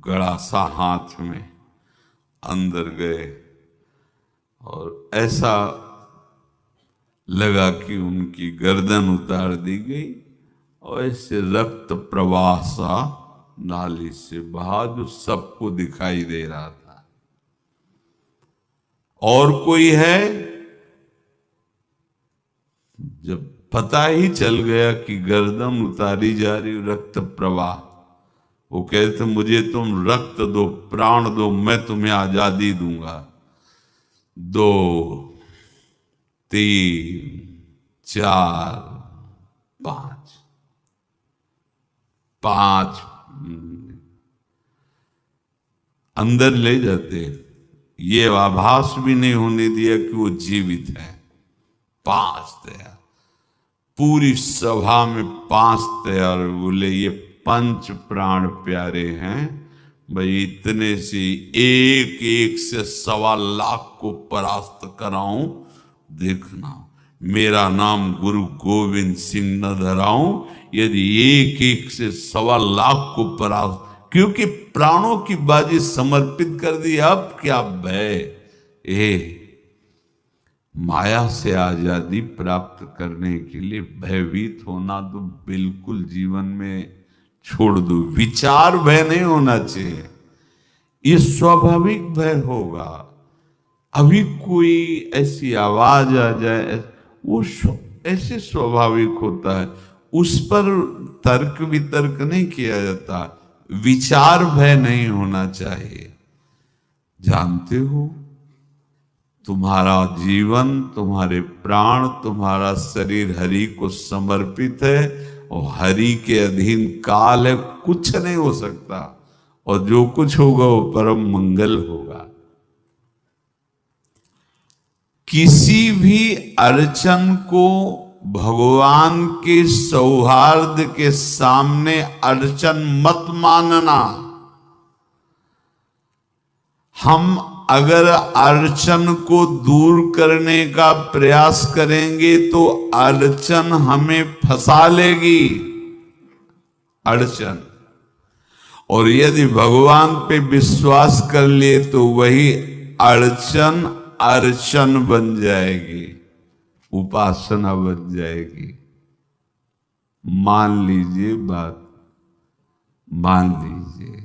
गड़ा सा हाथ में अंदर गए और ऐसा लगा कि उनकी गर्दन उतार दी गई और ऐसे रक्त प्रवाह सा नाली से बहा जो सबको दिखाई दे रहा था। और कोई है? जब पता ही चल गया कि गर्दन उतारी जा रही, रक्त प्रवाह, वो कहते मुझे तुम रक्त दो, प्राण दो, मैं तुम्हें आजादी दूंगा। 2 3 4 5 अंदर ले जाते, ये आभास भी नहीं होने दिया कि वो जीवित है। 5 तैयार, पूरी सभा में 5 तैयार। बोले ये पंच प्राण प्यारे हैं भाई, इतने से एक एक से 1.25 लाख को परास्त कराऊं, देखना मेरा नाम गुरु गोविंद सिंह न धराऊं यदि एक एक से 1.25 लाख को परास्त, क्योंकि प्राणों की बाजी समर्पित कर दी। अब क्या भय? माया से आजादी प्राप्त करने के लिए भयभीत होना तो बिल्कुल जीवन में छोड़ दो। विचार भय नहीं होना चाहिए, ये स्वाभाविक भय होगा। अभी कोई ऐसी आवाज आ जाए, वो ऐसे स्वाभाविक होता है, उस पर तर्क वितर्क नहीं किया जाता। विचार भय नहीं होना चाहिए। जानते हो, तुम्हारा जीवन, तुम्हारे प्राण, तुम्हारा शरीर हरि को समर्पित है और हरि के अधीन काल है, कुछ नहीं हो सकता, और जो कुछ होगा वो परम मंगल होगा। किसी भी अड़चन को भगवान के सौहार्द के सामने अड़चन मत मानना। हम अगर अड़चन को दूर करने का प्रयास करेंगे तो अड़चन हमें फंसा लेगी, अड़चन। और यदि भगवान पे विश्वास कर लिए तो वही अड़चन अर्चन बन जाएगी, उपासना बन जाएगी। मान लीजिए बात, मान लीजिए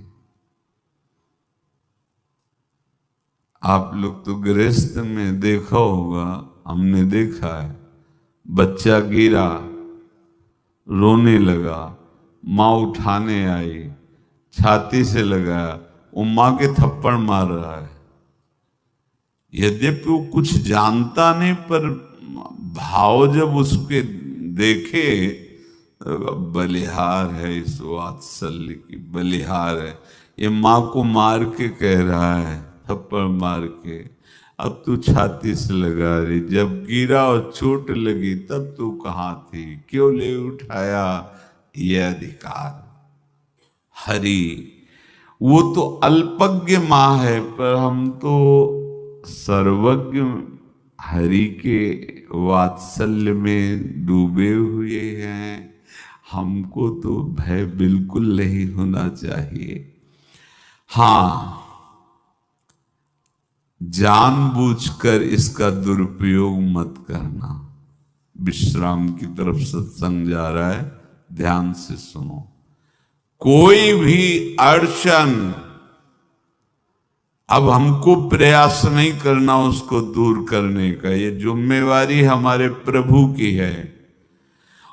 आप लोग तो गृहस्थ में देखा होगा, हमने देखा है, बच्चा गिरा, रोने लगा, माँ उठाने आई, छाती से लगाया, वो माँ के थप्पड़ मार रहा है। यद्यपि वो कुछ जानता नहीं, पर भाव जब उसके देखे, बलिहार है, इस वात्सल्य की बलिहार है। ये माँ को मार के कह रहा है, थप्पड़ मार के, अब तू छाती से लगा रही, जब गिरा और चोट लगी तब तू कहाँ थी, क्यों ले उठाया? ये अधिकार हरि, वो तो अल्पज्ञ माँ है, पर हम तो सर्वज्ञ हरि के वात्सल्य में डूबे हुए हैं। हमको तो भय बिल्कुल नहीं होना चाहिए। हाँ, जानबूझकर इसका दुरुपयोग मत करना। विश्राम की तरफ सत्संग जा रहा है, ध्यान से सुनो। कोई भी अड़चन अब हमको प्रयास नहीं करना उसको दूर करने का, ये जिम्मेवारी हमारे प्रभु की है।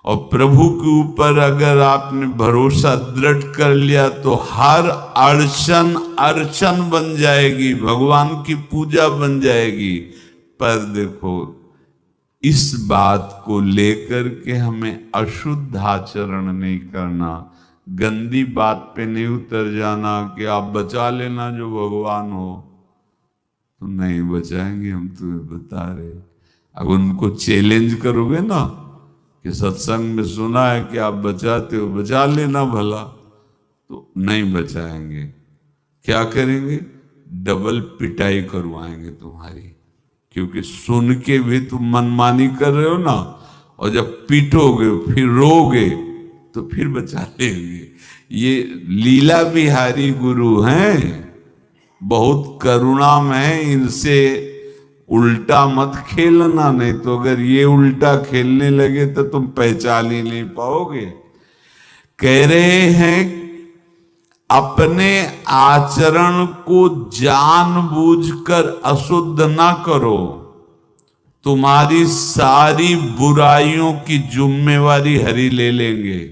और प्रभु के ऊपर अगर आपने भरोसा दृढ़ कर लिया तो हर अड़चन अर्चन बन जाएगी, भगवान की पूजा बन जाएगी। पर देखो, इस बात को लेकर के हमें अशुद्ध आचरण नहीं करना, गंदी बात पे नहीं उतर जाना कि आप बचा लेना जो भगवान हो। तो नहीं बचाएंगे, हम तुम्हें बता रहे। अब उनको चैलेंज करोगे ना कि सत्संग में सुना है कि आप बचाते हो, बचा लेना भला, तो नहीं बचाएंगे। क्या करेंगे? डबल पिटाई करवाएंगे तुम्हारी, क्योंकि सुन के भी तुम मनमानी कर रहे हो ना, और जब पीटोगे फिर रोगे तो फिर बचा लेंगे। ये लीला बिहारी गुरु हैं, बहुत करुणा में है, इनसे उल्टा मत खेलना, नहीं तो अगर ये उल्टा खेलने लगे तो तुम पहचान ही नहीं पाओगे। कह रहे हैं अपने आचरण को जानबूझकर अशुद्ध ना करो, तुम्हारी सारी बुराइयों की जिम्मेवारी हरि ले लेंगे।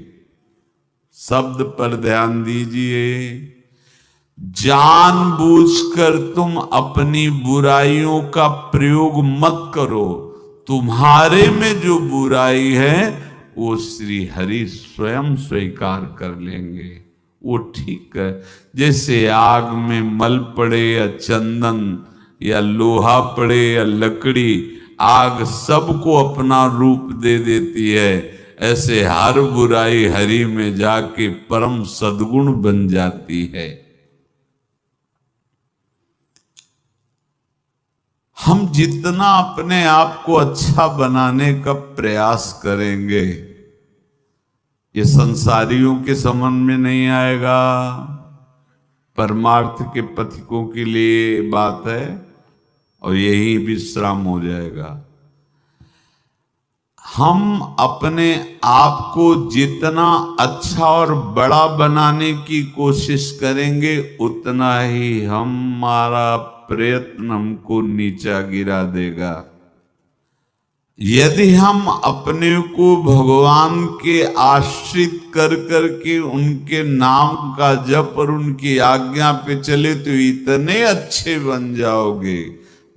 शब्द पर ध्यान दीजिए, जानबूझकर तुम अपनी बुराइयों का प्रयोग मत करो, तुम्हारे में जो बुराई है वो श्री हरि स्वयं स्वीकार कर लेंगे, वो ठीक है। जैसे आग में मल पड़े या चंदन या लोहा पड़े या लकड़ी, आग सबको अपना रूप दे देती है, ऐसे हर बुराई हरि में जाके परम सद्गुण बन जाती है। हम जितना अपने आप को अच्छा बनाने का प्रयास करेंगे, ये संसारियों के समझ में नहीं आएगा, परमार्थ के पथिकों के लिए बात है, और यही विश्राम हो जाएगा। हम अपने आप को जितना अच्छा और बड़ा बनाने की कोशिश करेंगे, उतना ही हमारा प्रयत्न हमको नीचा गिरा देगा। यदि हम अपने को भगवान के आश्रित कर करके उनके नाम का जप और उनकी आज्ञा पे चले तो इतने अच्छे बन जाओगे,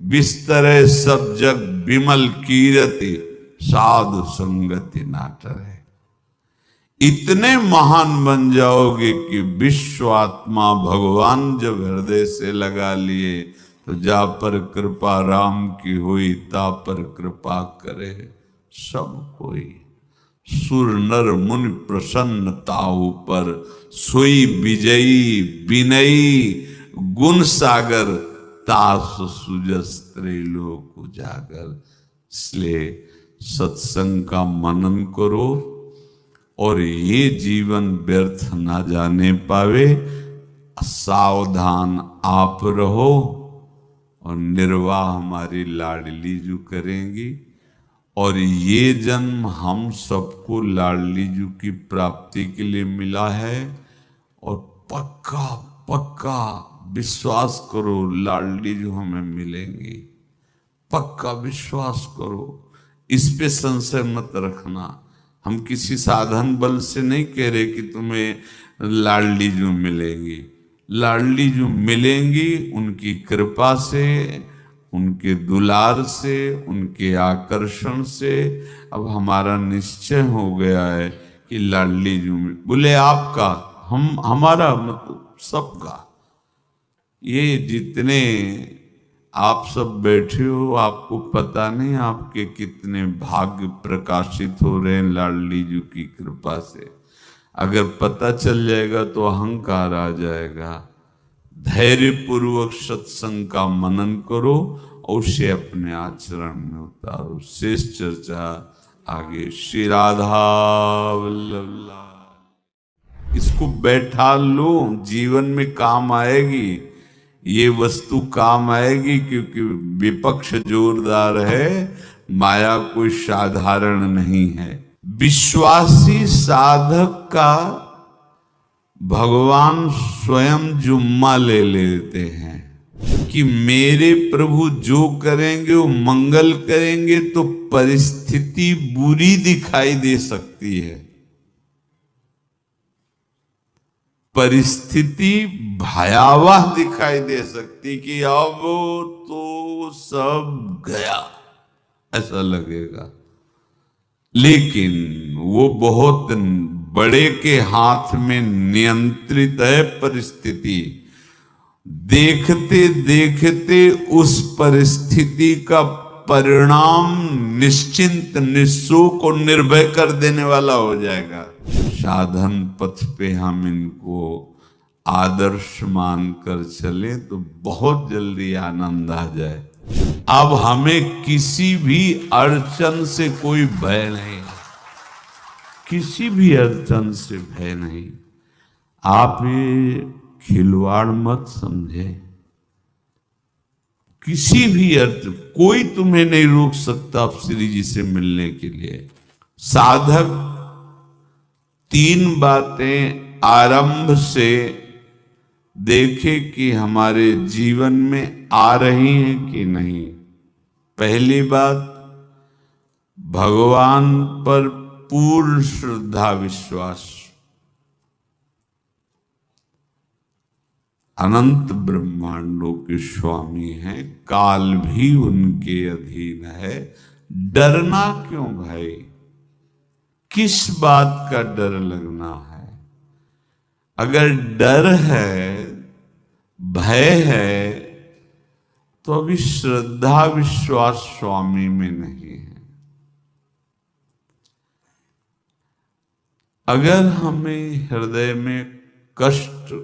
बिस्तरे सब जग विमल कीरति साधु संगति नाटर है। इतने महान बन जाओगे कि विश्व आत्मा भगवान जब हृदय से लगा लिए तो जा पर कृपा राम की हुई, ता पर कृपा करे सब कोई। सुर नर मुनि प्रसन्नता ऊपर, सोई विजयी विनयी गुण सागर, तास सुजस त्रैलोक उजागर। इसलिए सत्संग का मनन करो और ये जीवन व्यर्थ ना जाने पावे, सावधान आप रहो। और निर्वाह हमारी लाडली जू करेंगी, और ये जन्म हम सबको लाडली जू की प्राप्ति के लिए मिला है। और पक्का पक्का विश्वास करो लाडली जू हमें मिलेंगी, पक्का विश्वास करो, इस पे संशय मत रखना। हम किसी साधन बल से नहीं कह रहे कि तुम्हें लाडली जू मिलेंगी, लाडली जो मिलेंगी उनकी कृपा से, उनके दुलार से, उनके आकर्षण से। अब हमारा निश्चय हो गया है कि लाडली जो बोले आपका, हम हमारा मतलब सबका। ये जितने आप सब बैठे हो, आपको पता नहीं आपके कितने भाग्य प्रकाशित हो रहे हैं लाडली जी की कृपा से। अगर पता चल जाएगा तो अहंकार आ जाएगा। धैर्य पूर्वक सत्संग का मनन करो और उसे अपने आचरण में उतारो। शेष चर्चा आगे। श्री राधा वल्लभ। इसको बैठा लो, जीवन में काम आएगी, ये वस्तु काम आएगी, क्योंकि विपक्ष जोरदार है, माया कोई साधारण नहीं है। विश्वासी साधक का भगवान स्वयं जुम्मा ले लेते हैं। कि मेरे प्रभु जो करेंगे वो मंगल करेंगे, तो परिस्थिति बुरी दिखाई दे सकती है, परिस्थिति भयावह दिखाई दे सकती कि अब तो सब गया, ऐसा लगेगा। लेकिन वो बहुत बड़े के हाथ में नियंत्रित है परिस्थिति। देखते देखते उस परिस्थिति का परिणाम निश्चिंत, निःशोक और निर्भय कर देने वाला हो जाएगा। साधन पथ पे हम इनको आदर्श मानकर चले तो बहुत जल्दी आनंद आ जाए। अब हमें किसी भी अड़चन से कोई भय नहीं, किसी भी अड़चन से भय नहीं। आप ये खिलवाड़ मत समझे। किसी भी अर्थ कोई तुम्हें नहीं रोक सकता आप श्री जी से मिलने के लिए। साधक तीन बातें आरंभ से देखे कि हमारे जीवन में आ रही हैं कि नहीं। पहली बात, भगवान पर पूर्ण श्रद्धा विश्वास। अनंत ब्रह्मांडों के स्वामी हैं, काल भी उनके अधीन है। डरना क्यों भाई? किस बात का डर लगना है? अगर डर है, भय है, तो अभी श्रद्धा विश्वास स्वामी में नहीं है। अगर हमें हृदय में कष्ट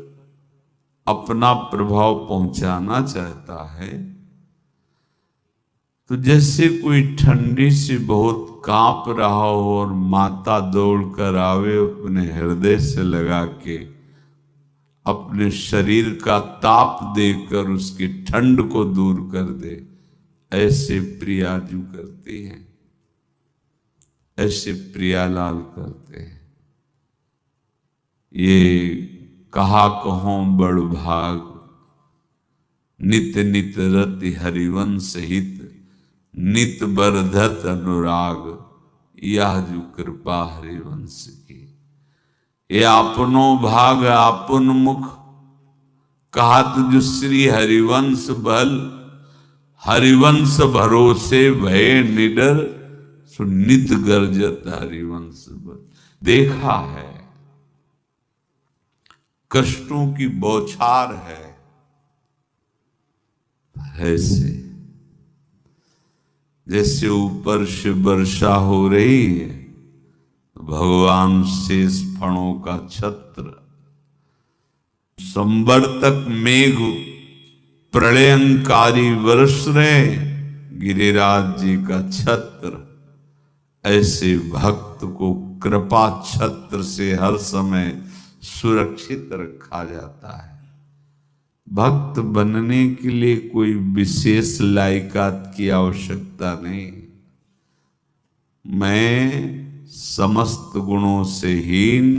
अपना प्रभाव पहुंचाना चाहता है, तो जैसे कोई ठंडी से बहुत कांप रहा हो और माता दौड़ कर आवे, अपने हृदय से लगा के अपने शरीर का ताप देकर उसकी ठंड को दूर कर दे, ऐसे प्रियाजू करती हैं, ऐसे प्रियालाल करते हैं। ये कहा कहो बड़ भाग, नित नित रति हरिवंश हित, नित बरधत अनुराग, यह जो कृपा हरिवंश की। ये आपनो भाग आपन मुख, कहत जो श्री हरिवंश बल, हरिवंश भरोसे भय निडर, सो नित गर्जत हरिवंश बल। देखा है कष्टों की बौछार है, ऐसे जैसे ऊपर से वर्षा हो रही है, भगवान शेष फणों का छत्र, संवर्तक मेघ प्रलयंकारी वर्ष रहे, गिरिराज जी का छत्र, ऐसे भक्त को कृपा छत्र से हर समय सुरक्षित रखा जाता है। भक्त बनने के लिए कोई विशेष लायकात की आवश्यकता नहीं। मैं समस्त गुणों से हीन,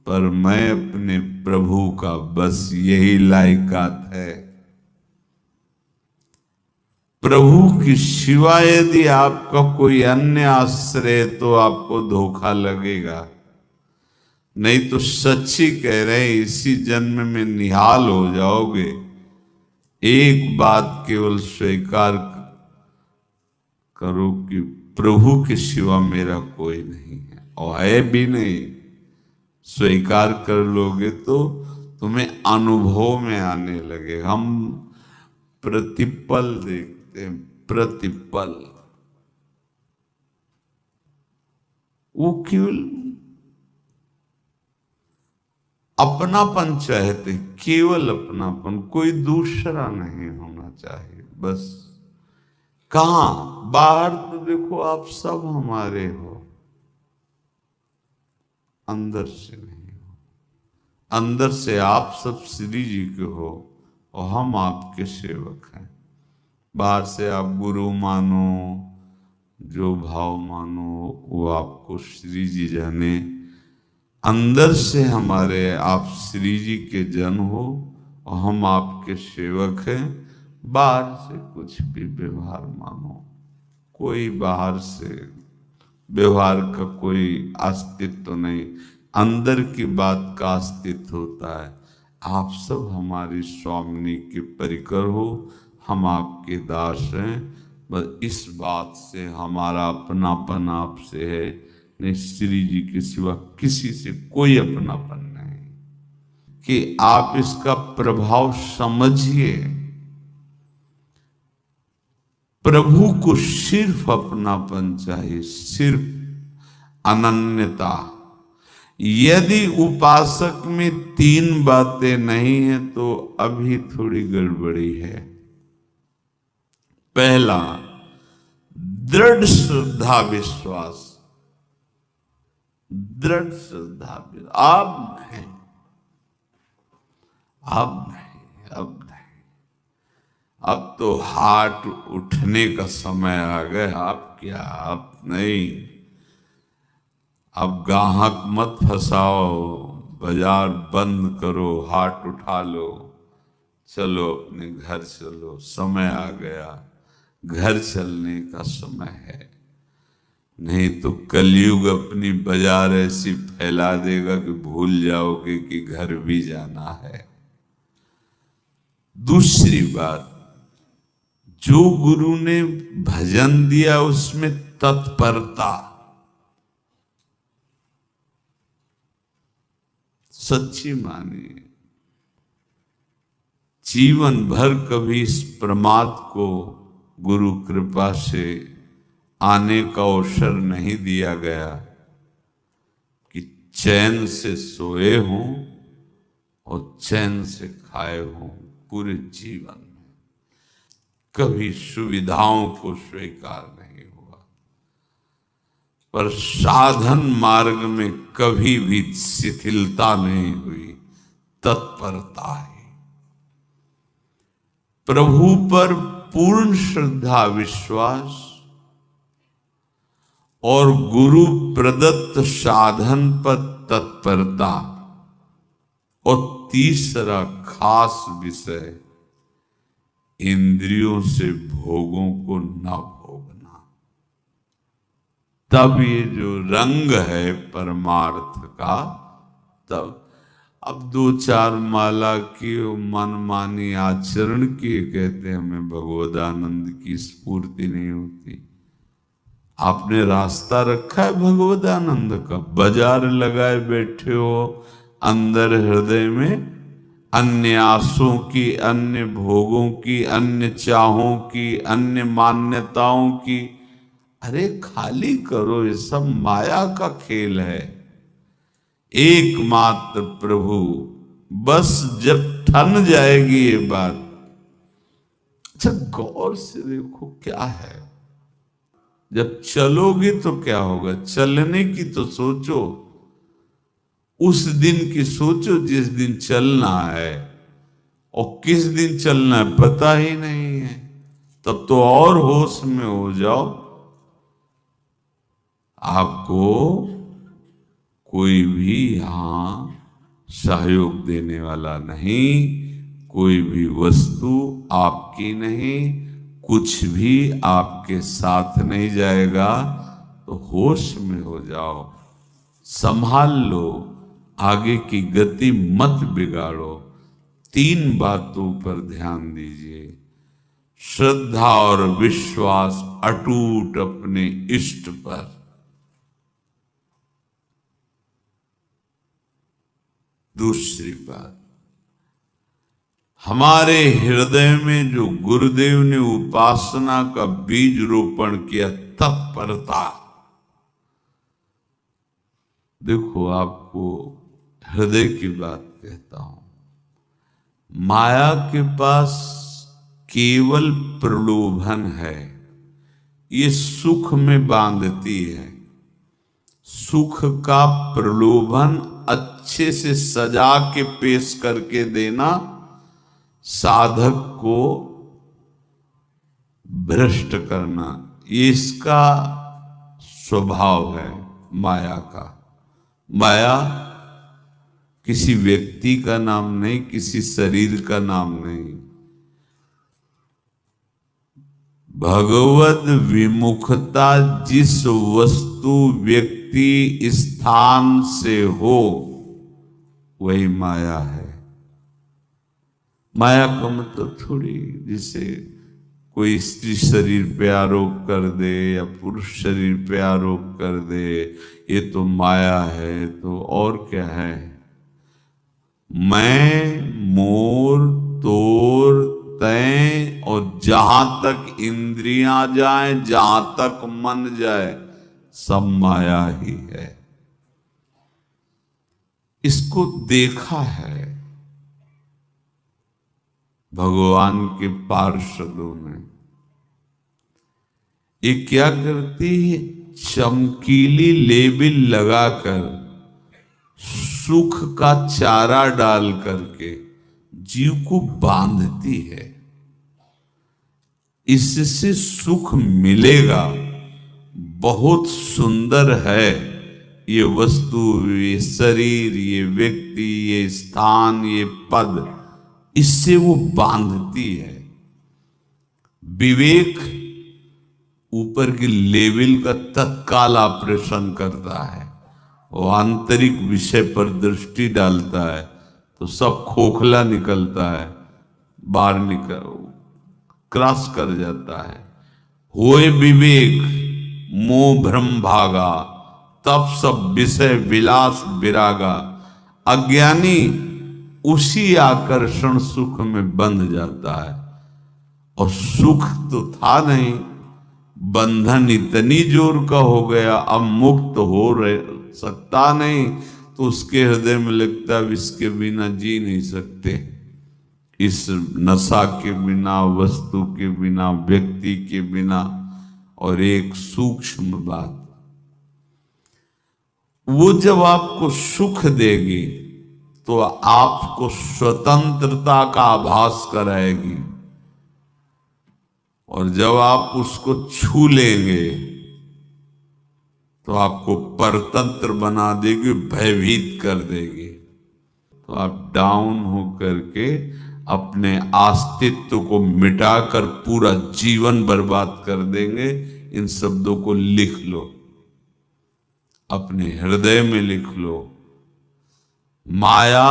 पर मैं अपने प्रभु का, बस यही लायकात है। प्रभु की सिवा यदि आपका कोई अन्य आश्रय, तो आपको धोखा लगेगा। नहीं तो सच्ची कह रहे हैं, इसी जन्म में निहाल हो जाओगे। एक बात केवल स्वीकार करो कि प्रभु के सिवा मेरा कोई नहीं है, और है भी नहीं। स्वीकार कर लोगे तो तुम्हें अनुभव में आने लगे। हम प्रतिपल देखते हैं, प्रतिपल। वो केवल अपनापन चाहते, केवल अपनापन, कोई दूसरा नहीं होना चाहिए। बस कहां बाहर तो देखो आप सब हमारे हो, अंदर से नहीं हो। अंदर से आप सब श्री जी के हो और हम आपके सेवक हैं। बाहर से आप गुरु मानो, जो भाव मानो, वो आपको श्री जी जाने। अंदर से हमारे आप श्री जी के जन हो और हम आपके सेवक हैं, बाहर से कुछ भी व्यवहार मानो, कोई बाहर से व्यवहार का कोई अस्तित्व नहीं, अंदर की बात का अस्तित्व होता है। आप सब हमारी स्वामिनी के परिकर हो, हम आपके दास हैं, बस इस बात से हमारा अपनापन आपसे है, नहीं श्री जी के सिवा किसी से कोई अपनापन नहीं। कि आप इसका प्रभाव समझिए। प्रभु को सिर्फ अपनापन चाहिए, सिर्फ अनन्यता। यदि उपासक में तीन बातें नहीं है तो अभी थोड़ी गड़बड़ी है। पहला, दृढ़ श्रद्धा विश्वास, दृढ़ श्रद्धा। अब नहीं, अब नहीं, अब नहीं, अब तो हाथ उठने का समय आ गया। आप क्या, आप नहीं। अब गाहक मत फंसाओ, बाजार बंद करो, हाथ उठा लो, चलो अपने घर चलो, समय आ गया, घर चलने का समय है। नहीं तो कलयुग अपनी बाजार ऐसी फैला देगा कि भूल जाओगे कि घर भी जाना है। दूसरी बात, जो गुरु ने भजन दिया उसमें तत्परता, सच्ची मानिए। जीवन भर कभी इस प्रमाद को गुरु कृपा से आने का अवसर नहीं दिया गया कि चैन से सोए हों और चैन से खाए हों। पूरे जीवन में कभी सुविधाओं को स्वीकार नहीं हुआ, पर साधन मार्ग में कभी भी शिथिलता नहीं हुई, तत्परता है। प्रभु पर पूर्ण श्रद्धा विश्वास और गुरु प्रदत्त साधन पर तत्परता, और तीसरा खास विषय, इंद्रियों से भोगों को न भोगना। तब ये जो रंग है परमार्थ का, तब अब दो चार माला की मनमानी आचरण किए कहते हमें भगवदानंद की स्फूर्ति नहीं होती। आपने रास्ता रखा है भगवदानंद का, बाजार लगाए बैठे हो अंदर हृदय में, अन्य आसों की, अन्य भोगों की, अन्य चाहों की, अन्य मान्यताओं की। अरे खाली करो, ये सब माया का खेल है। एकमात्र प्रभु, बस जब ठन जाएगी ये बात। अच्छा गौर से देखो क्या है, जब चलोगे तो क्या होगा, चलने की तो सोचो, उस दिन की सोचो जिस दिन चलना है, और किस दिन चलना है पता ही नहीं है। तब तो और होश में हो जाओ। आपको कोई भी यहां सहयोग देने वाला नहीं, कोई भी वस्तु आपकी नहीं, कुछ भी आपके साथ नहीं जाएगा। तो होश में हो जाओ, संभाल लो, आगे की गति मत बिगाड़ो। तीन बातों पर ध्यान दीजिए, श्रद्धा और विश्वास अटूट अपने इष्ट पर। दूसरी बात, हमारे हृदय में जो गुरुदेव ने उपासना का बीज रोपण किया, तत्परता। देखो आपको हृदय की बात कहता हूं, माया के पास केवल प्रलोभन है, ये सुख में बांधती है। सुख का प्रलोभन अच्छे से सजा के पेश करके देना साधक को भ्रष्ट करना, ये इसका स्वभाव है माया का। माया किसी व्यक्ति का नाम नहीं, किसी शरीर का नाम नहीं। भगवद विमुखता जिस वस्तु, व्यक्ति, स्थान से हो वही माया है। माया का मतलब थोड़ी जिसे कोई स्त्री शरीर पे आरोप कर दे या पुरुष शरीर पे आरोप कर दे, ये तो माया है, तो और क्या है। मैं, मोर, तोर, तय और जहां तक इंद्रियां जाएं, जहां तक मन जाए, सब माया ही है। इसको देखा है भगवान के पार्षदों ने। ये क्या करती है, चमकीली लेबिल लगाकर, सुख का चारा डाल करके जीव को बांधती है। इससे सुख मिलेगा, बहुत सुंदर है ये वस्तु, ये शरीर, ये व्यक्ति, ये स्थान, ये पद, इससे वो बांधती है। विवेक ऊपर की लेवल का तत्काल ऑपरेशन करता है, वो आंतरिक विषय पर दृष्टि डालता है तो सब खोखला निकलता है, बाहर निकल क्रॉस कर जाता है। होए विवेक मोह भ्रम भागा, तब सब विषय विलास विरागा। अज्ञानी उसी आकर्षण सुख में बंध जाता है, और सुख तो था नहीं, बंधन इतनी जोर का हो गया, अब मुक्त हो सकता नहीं, तो उसके हृदय में लगता है इसके बिना जी नहीं सकते। इस नशा के बिना, वस्तु के बिना, व्यक्ति के बिना। और एक सूक्ष्म बात, वो जब आपको सुख देगी तो आपको स्वतंत्रता का आभास कराएगी, और जब आप उसको छू लेंगे तो आपको परतंत्र बना देगी, भयभीत कर देगी। तो आप डाउन होकर के अपने अस्तित्व को मिटाकर पूरा जीवन बर्बाद कर देंगे। इन शब्दों को लिख लो, अपने हृदय में लिख लो। माया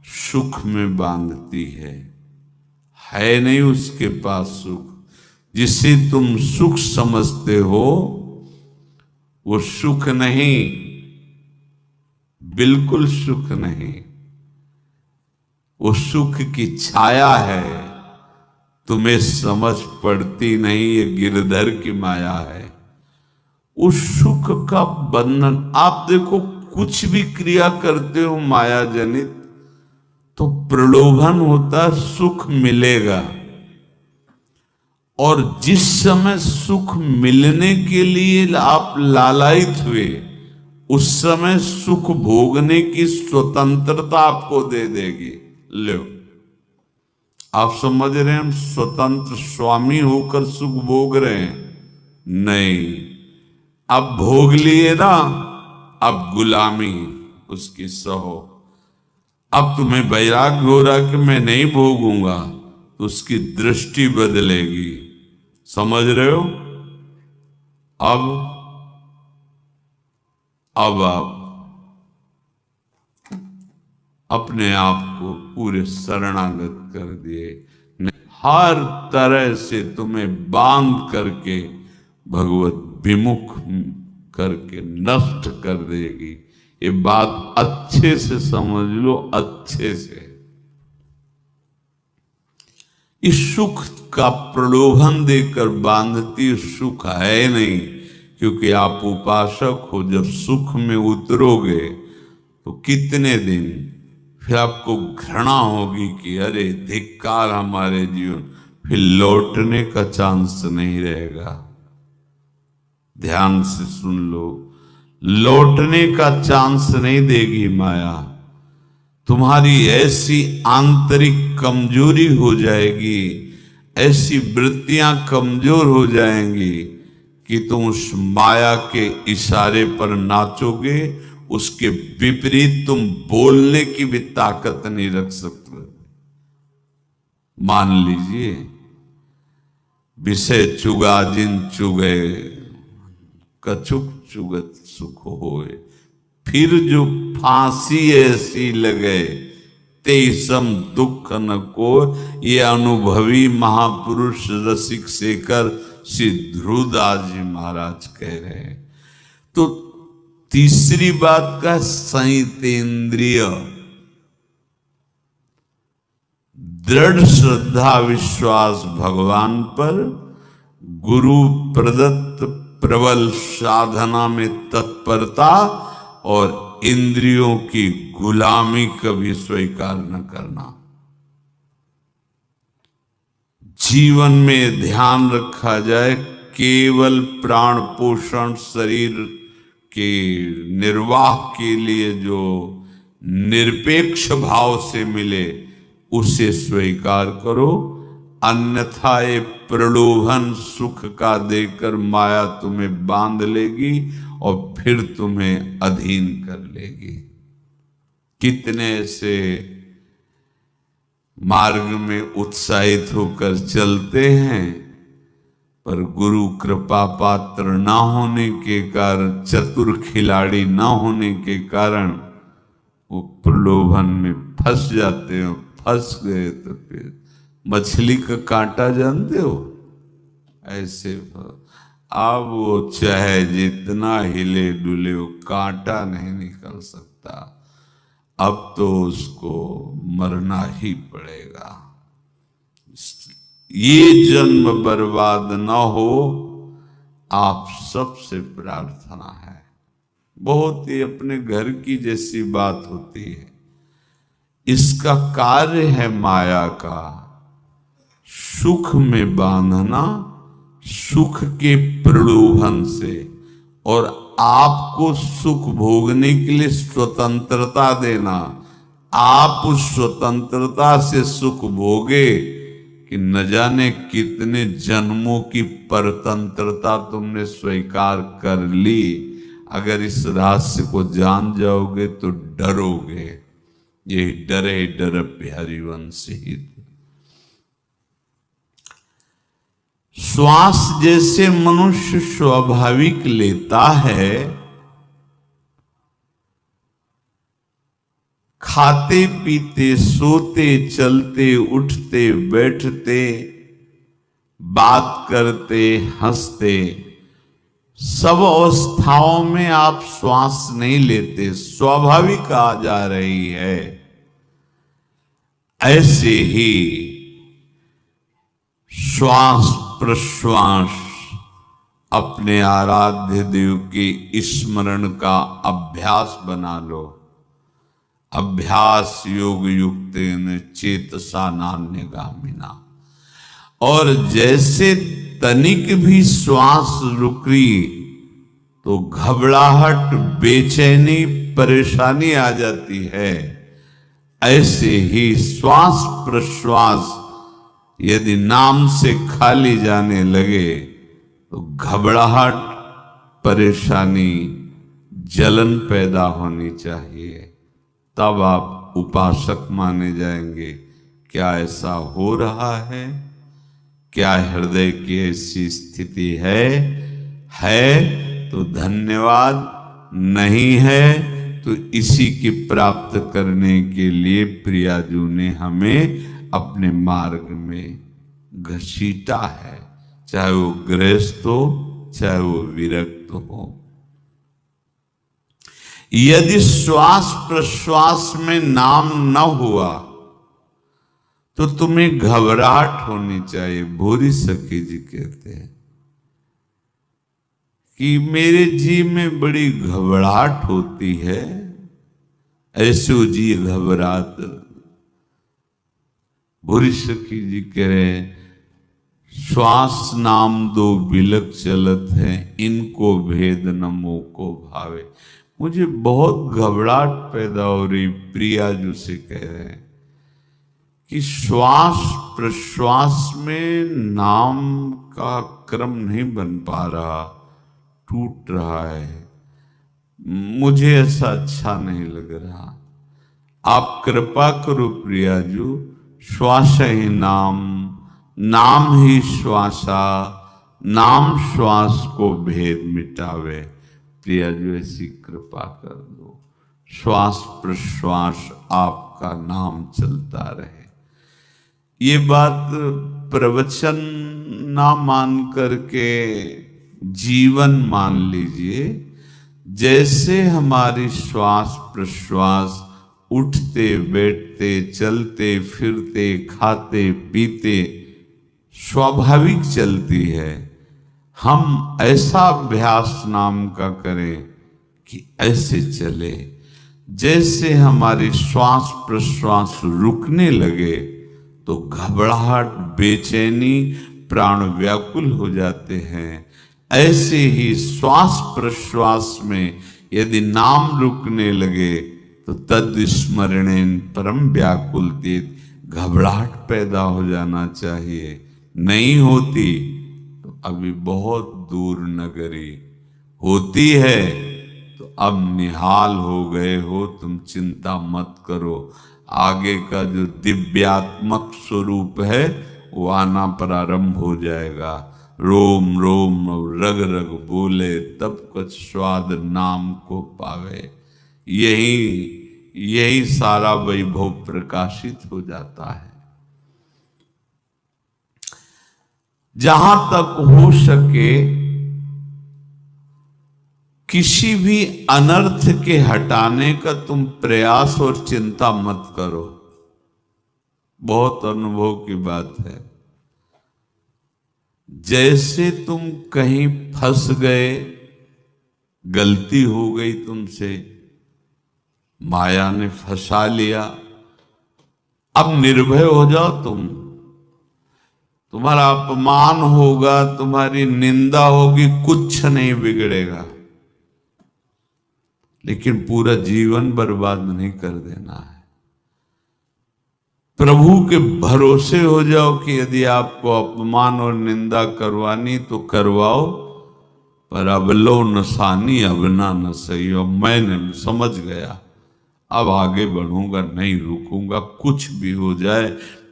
सुख में बांधती है नहीं उसके पास सुख। जिसे तुम सुख समझते हो वो सुख नहीं, बिल्कुल सुख नहीं, वो सुख की छाया है। तुम्हें समझ पड़ती नहीं, ये गिरधर की माया है। उस सुख का बंधन, आप देखो कुछ भी क्रिया करते हो माया जनित तो प्रलोभन होता, सुख मिलेगा। और जिस समय सुख मिलने के लिए आप लालायित हुए, उस समय सुख भोगने की स्वतंत्रता आपको दे देगी। लो, आप समझ रहे हैं हम स्वतंत्र स्वामी होकर सुख भोग रहे हैं? नहीं, अब भोग लिए ना, अब गुलामी उसकी सहो। अब तुम्हें वैराग्य हो रहा कि मैं नहीं भोगूंगा, तो उसकी दृष्टि बदलेगी। समझ रहे हो? अब आप अपने आप को पूरे शरणागत कर दिए। हर तरह से तुम्हें बांध करके भगवत विमुख करके नष्ट कर देगी। ये बात अच्छे से समझ लो, अच्छे से। इस सुख का प्रलोभन देकर बांधती सुख है नहीं, क्योंकि आप उपासक हो। जब सुख में उतरोगे तो कितने दिन फिर आपको घृणा होगी कि अरे धिक्कार हमारे जीवन, फिर लौटने का चांस नहीं रहेगा। ध्यान से सुन लो, लौटने का चांस नहीं देगी माया। तुम्हारी ऐसी आंतरिक कमजोरी हो जाएगी, ऐसी वृत्तियां कमजोर हो जाएंगी कि तुम उस माया के इशारे पर नाचोगे, उसके विपरीत तुम बोलने की भी ताकत नहीं रख सकते। मान लीजिए, विषय चुगा जिन चुगे, कछुक चुगत सुख होए, फिर जो फांसी ऐसी लगे, तेसम दुख न को। ये अनुभवी महापुरुष रसिक शेखर श्री ध्रुवदास जी महाराज कह रहे हैं। तो तीसरी बात का संयतेंद्रिय, दृढ़ श्रद्धा विश्वास भगवान पर, गुरु प्रदत्त प्रबल साधना में तत्परता और इंद्रियों की गुलामी कभी स्वीकार न करना। जीवन में ध्यान रखा जाए, केवल प्राण पोषण शरीर के निर्वाह के लिए जो निरपेक्ष भाव से मिले उसे स्वीकार करो, अन्यथा ये प्रलोभन सुख का देकर माया तुम्हें बांध लेगी और फिर तुम्हें अधीन कर लेगी। कितने से मार्ग में उत्साहित होकर चलते हैं, पर गुरु कृपा पात्र ना होने के कारण, चतुर खिलाड़ी ना होने के कारण वो प्रलोभन में फंस जाते हैं। फंस गए तो फिर मछली का कांटा जानते हो, ऐसे अब वो चाहे जितना हिले डुले वो कांटा नहीं निकल सकता। अब तो उसको मरना ही पड़ेगा। ये जन्म बर्बाद ना हो, आप सबसे प्रार्थना है। बहुत ही अपने घर की जैसी बात होती है। इसका कार्य है माया का सुख में बांधना, सुख के प्रलोभन से, और आपको सुख भोगने के लिए स्वतंत्रता देना। आप उस स्वतंत्रता से सुख भोगे कि न जाने कितने जन्मों की परतंत्रता तुमने स्वीकार कर ली। अगर इस रहस्य को जान जाओगे तो डरोगे। ये डरे डर हरिवंशी। श्वास जैसे मनुष्य स्वाभाविक लेता है, खाते पीते सोते चलते उठते बैठते बात करते हंसते, सब अवस्थाओं में आप श्वास नहीं लेते, स्वाभाविक आ जा रही है। ऐसे ही श्वास प्रश्वास अपने आराध्य देव के स्मरण का अभ्यास बना लो। अभ्यास योग युक्तेन चेतसा नान्यगामिना। और जैसे तनिक भी श्वास रुकी तो घबराहट, बेचैनी, परेशानी आ जाती है। ऐसे ही श्वास प्रश्वास यदि नाम से खाली जाने लगे तो घबराहट, परेशानी, जलन पैदा होनी चाहिए। तब आप उपासक माने जाएंगे। क्या ऐसा हो रहा है? क्या हृदय की ऐसी स्थिति है तो धन्यवाद, नहीं है तो इसी की प्राप्त करने के लिए प्रियाजू ने हमें अपने मार्ग में घसीटा है। चाहे वो गृहस्थ हो, चाहे वो विरक्त हो। यदि श्वास प्रश्वास में नाम न हुआ तो तुम्हें घबराहट होनी चाहिए। भूरी सखी जी कहते हैं कि मेरे जी में बड़ी घबराहट होती है। ऐसो जी घबरात। भूरी सखी जी कह रहे श्वास नाम दो बिलक चलत है, इनको भेद न मोको भावे। मुझे बहुत घबराहट पैदा हो रही। प्रियाजू से कह रहे हैं कि श्वास प्रश्वास में नाम का क्रम नहीं बन पा रहा, टूट रहा है। मुझे ऐसा अच्छा नहीं लग रहा, आप कृपा करो प्रियाजू, श्वास ही नाम, नाम ही श्वासा, नाम श्वास को भेद मिटावे। प्रियाजू ऐसी कृपा कर दो, श्वास प्रश्वास आपका नाम चलता रहे। ये बात प्रवचन ना मान करके जीवन मान लीजिए। जैसे हमारी श्वास प्रश्वास उठते बैठते चलते फिरते खाते पीते स्वाभाविक चलती है, हम ऐसा अभ्यास नाम का करें कि ऐसे चले। जैसे हमारी श्वास प्रश्वास रुकने लगे तो घबराहट बेचैनी प्राण व्याकुल हो जाते हैं, ऐसे ही श्वास प्रश्वास में यदि नाम रुकने लगे तो तद स्मरणेन परम व्याकुल तीत, घबराहट पैदा हो जाना चाहिए। नहीं होती तो अभी बहुत दूर नगरी, होती है तो अब निहाल हो गए हो, तुम चिंता मत करो। आगे का जो दिव्यात्मक स्वरूप है वो आना प्रारंभ हो जाएगा। रोम रोम और रग रग बोले तब कुछ स्वाद नाम को पावे। यही सारा वैभव प्रकाशित हो जाता है। जहां तक हो सके किसी भी अनर्थ के हटाने का तुम प्रयास और चिंता मत करो। बहुत अनुभव की बात है। जैसे तुम कहीं फंस गए, गलती हो गई तुमसे, माया ने फंसा लिया, अब निर्भय हो जाओ तुम। तुम्हारा अपमान होगा, तुम्हारी निंदा होगी, कुछ नहीं बिगड़ेगा, लेकिन पूरा जीवन बर्बाद नहीं कर देना है। प्रभु के भरोसे हो जाओ कि यदि आपको अपमान और निंदा करवानी तो करवाओ, पर अब लो नसानी अब ना न सही हो। मैंने समझ गया, अब आगे बढ़ूंगा, नहीं रुकूंगा। कुछ भी हो जाए,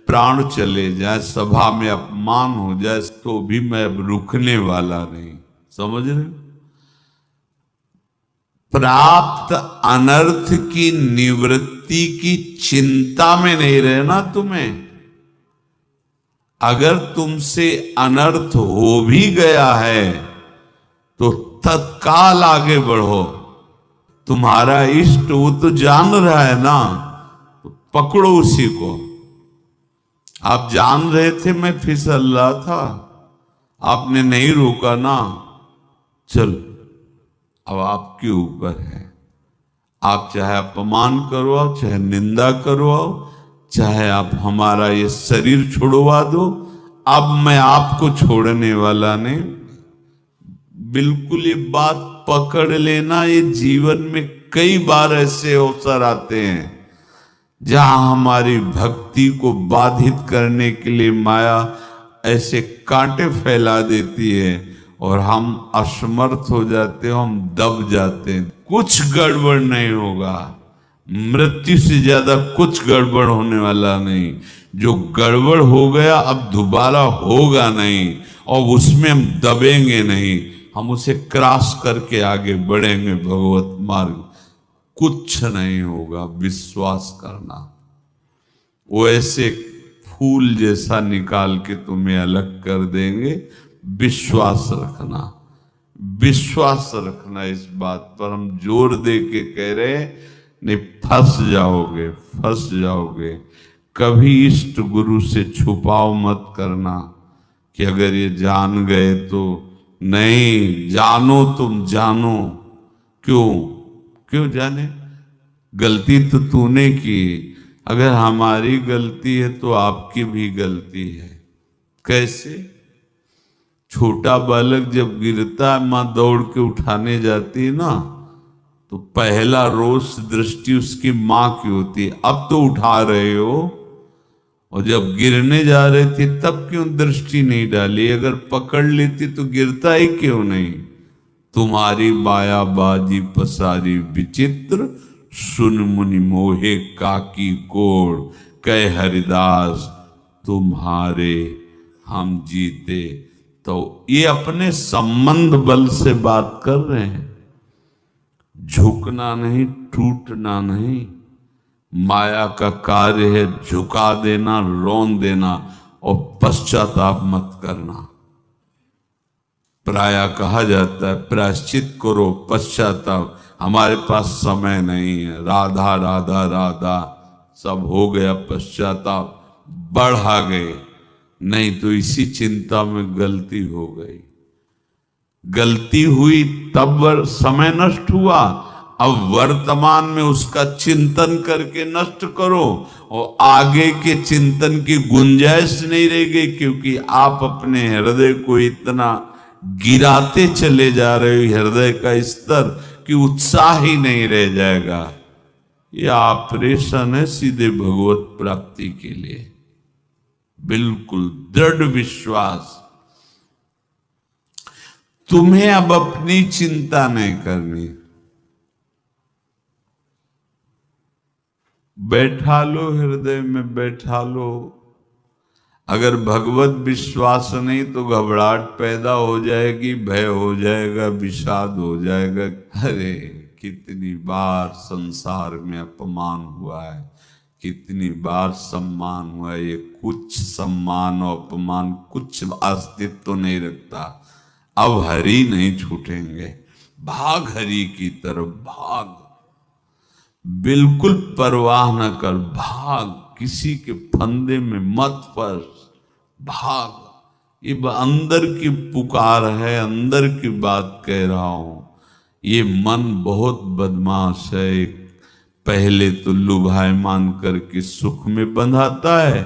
प्राण चले जाए, सभा में अपमान हो जाए, तो भी मैं अब रुकने वाला नहीं। समझ रहे हो? प्राप्त अनर्थ की निवृत्ति की चिंता में नहीं रहना तुम्हें। अगर तुमसे अनर्थ हो भी गया है तो तत्काल आगे बढ़ो। तुम्हारा इष्ट वो तो जान रहा है ना, तो पकड़ो उसी को। आप जान रहे थे मैं फिसल रहा था, आपने नहीं रोका ना, चल अब आपके ऊपर है। आप चाहे अपमान करवाओ, चाहे निंदा करवाओ, चाहे आप हमारा ये शरीर छुड़वा दो, अब मैं आपको छोड़ने वाला नहीं। बिल्कुल ये बात पकड़ लेना। ये जीवन में कई बार ऐसे अवसर आते हैं जहां हमारी भक्ति को बाधित करने के लिए माया ऐसे कांटे फैला देती है और हम असमर्थ हो जाते हैं, हम दब जाते हैं। कुछ गड़बड़ नहीं होगा, मृत्यु से ज्यादा कुछ गड़बड़ होने वाला नहीं। जो गड़बड़ हो गया अब दोबारा होगा नहीं, और उसमें हम दबेंगे नहीं, हम उसे क्रॉस करके आगे बढ़ेंगे भगवत मार्ग। कुछ नहीं होगा, विश्वास करना। वो ऐसे फूल जैसा निकाल के तुम्हें अलग कर देंगे। विश्वास रखना, विश्वास रखना। इस बात पर हम जोर दे के कह रहे हैं, नहीं फंस जाओगे, फंस जाओगे। कभी इष्ट गुरु से छुपाओ मत करना कि अगर ये जान गए तो। नहीं, जानो, तुम जानो। क्यों जाने? गलती तो तूने की। अगर हमारी गलती है तो आपकी भी गलती है। कैसे? छोटा बालक जब गिरता है, मां दौड़ के उठाने जाती है ना, तो पहला रोष दृष्टि उसकी मां की होती है। अब तो उठा रहे हो, और जब गिरने जा रहे थे तब क्यों दृष्टि नहीं डाली? अगर पकड़ लेती तो गिरता ही क्यों नहीं? तुम्हारी माया बाजी पसारी विचित्र, सुन मुनि मोहे काकी कोड़, कह हरिदास तुम्हारे हम जीते। तो ये अपने संबंध बल से बात कर रहे हैं, झुकना नहीं, टूटना नहीं। माया का कार्य है झुका देना, रोन देना और पश्चाताप मत करना। प्रायः कहा जाता है प्रायश्चित करो, पश्चाताप। हमारे पास समय नहीं है, राधा राधा राधा सब हो गया, पश्चाताप बढ़ा गए, नहीं तो इसी चिंता में गलती हो गई। गलती हुई तब समय नष्ट हुआ, अब वर्तमान में उसका चिंतन करके नष्ट करो और आगे के चिंतन की गुंजाइश नहीं रहेगी, क्योंकि आप अपने हृदय को इतना गिराते चले जा रहे हो, हृदय का स्तर, कि उत्साह ही नहीं रह जाएगा। यह ऑपरेशन है सीधे भगवत प्राप्ति के लिए। बिल्कुल दृढ़ विश्वास। तुम्हें अब अपनी चिंता नहीं करनी, बैठा लो, हृदय में बैठा लो। अगर भगवत विश्वास नहीं तो घबराहट पैदा हो जाएगी, भय हो जाएगा, विषाद हो जाएगा। अरे कितनी बार संसार में अपमान हुआ है, कितनी बार सम्मान हुआ है। ये कुछ सम्मान और अपमान कुछ अस्तित्व तो नहीं रखता। अब हरि नहीं छूटेंगे, भाग हरि की तरफ भाग, बिल्कुल परवाह न कर, भाग, किसी के फंदे में मत फंस, भाग। ये अंदर की पुकार है, अंदर की बात कह रहा हूं। ये मन बहुत बदमाश है, पहले तो लुभायमान करके सुख में बंधाता है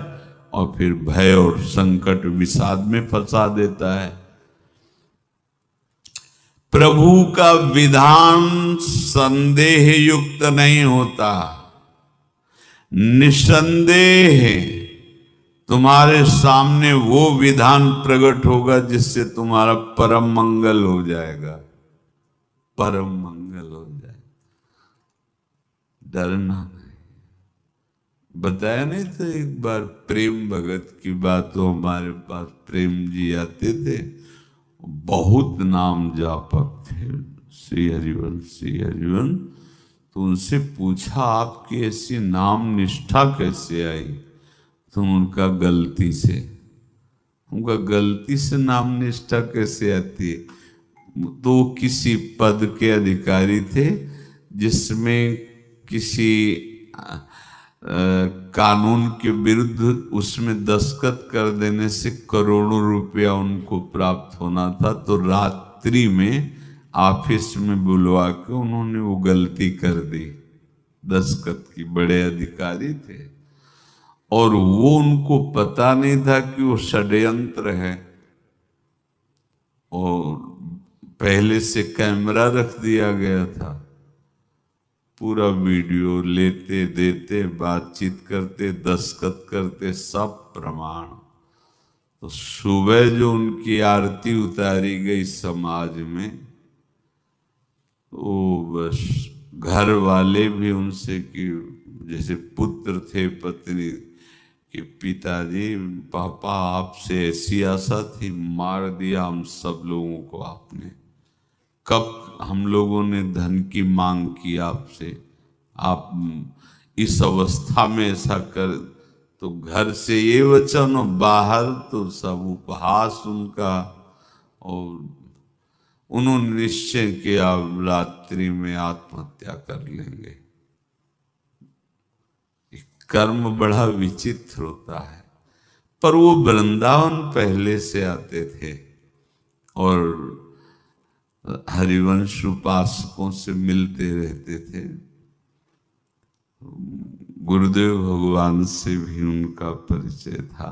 और फिर भय और संकट विषाद में फंसा देता है। प्रभु का विधान संदेह युक्त नहीं होता, निसंदेह तुम्हारे सामने वो विधान प्रकट होगा जिससे तुम्हारा परम मंगल हो जाएगा, परम मंगल हो जाएगा। डरना नहीं। बताया नहीं था एक बार प्रेम भगत की बात, तो हमारे पास प्रेम जी आते थे, बहुत नाम जापक थे, श्री हरिवंश श्री हरिवंश। तो उनसे पूछा आपकी ऐसी नाम निष्ठा कैसे आई? तो उनका गलती से, उनका गलती से नाम निष्ठा कैसे आती है? तो किसी पद के अधिकारी थे जिसमें किसी कानून के विरुद्ध उसमें दस्तखत कर देने से करोड़ों रुपया उनको प्राप्त होना था। तो रात्रि में ऑफिस में बुलवा के उन्होंने वो गलती कर दी दस्तखत की। बड़े अधिकारी थे और वो उनको पता नहीं था कि वो षड्यंत्र है, और पहले से कैमरा रख दिया गया था। पूरा वीडियो लेते देते, बातचीत करते, दस्तखत करते, सब प्रमाण। तो सुबह जो उनकी आरती उतारी गई समाज में, तो बस घर वाले भी उनसे कि जैसे पुत्र थे पत्नी कि पिताजी पापा आपसे ऐसी आशा थी, मार दिया हम सब लोगों को आपने। कब हम लोगों ने धन की मांग की आपसे, आप इस अवस्था में ऐसा कर। तो घर से ये वचन और बाहर तो सब उपहास उनका। और उन्होंने निश्चय किया रात्रि में आत्महत्या कर लेंगे। कर्म बड़ा विचित्र होता है। पर वो वृंदावन पहले से आते थे और हरिवंश उपासकों से मिलते रहते थे। गुरुदेव भगवान से भी उनका परिचय था।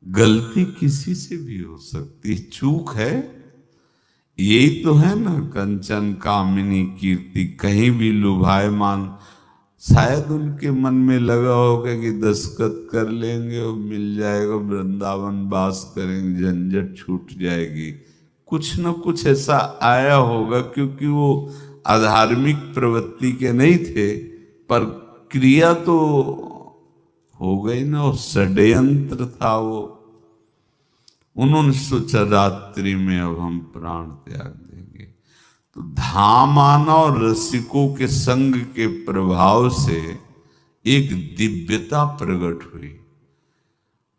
गलती किसी से भी हो सकती, चूक है, यही तो है ना। कंचन कामिनी कीर्ति, कहीं भी लुभायमान। शायद उनके मन में लगा होगा कि दस्तखत कर लेंगे और मिल जाएगा, वृंदावन वास करेंगे, झंझट छूट जाएगी। कुछ न कुछ ऐसा आया होगा, क्योंकि वो अधार्मिक प्रवृत्ति के नहीं थे, पर क्रिया तो हो गई ना, वो षड्यंत्र था वो। उन्होंने सोचा रात्रि में अब हम प्राण त्याग देंगे। तो धाम आना और रसिकों के संग के प्रभाव से एक दिव्यता प्रकट हुई।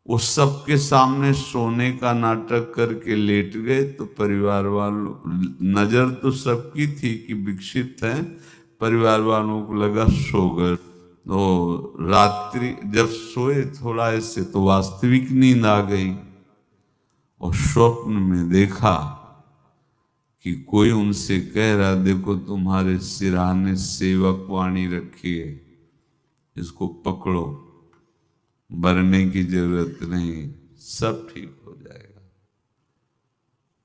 वो सबके सामने सोने का नाटक करके लेट गए, तो परिवार वालों, नजर तो सबकी थी कि विकसित है, परिवार वालों को लगा सो गए। तो रात्रि जब सोए थोड़ा ऐसे, तो वास्तविक नींद आ गई और स्वप्न में देखा कि कोई उनसे कह रहा, देखो तुम्हारे सिरहाने सेवक वाणी रखी है, इसको पकड़ो, मरने की जरूरत नहीं, सब ठीक हो जाएगा।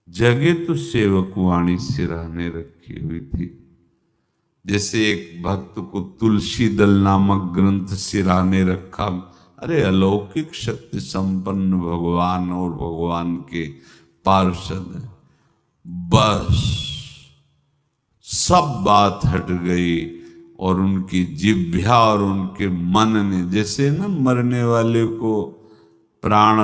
जगह तो सेवक वाणी सिरहाने रखी हुई थी। जैसे एक भक्त को तुलसी दल नामक ग्रंथ सिरहाने रखा, अरे अलौकिक शक्ति संपन्न भगवान और भगवान के पार्षद हैं। बस सब बात हट गई और उनकी जिह्वा और उनके मन ने, जैसे ना मरने वाले को प्राण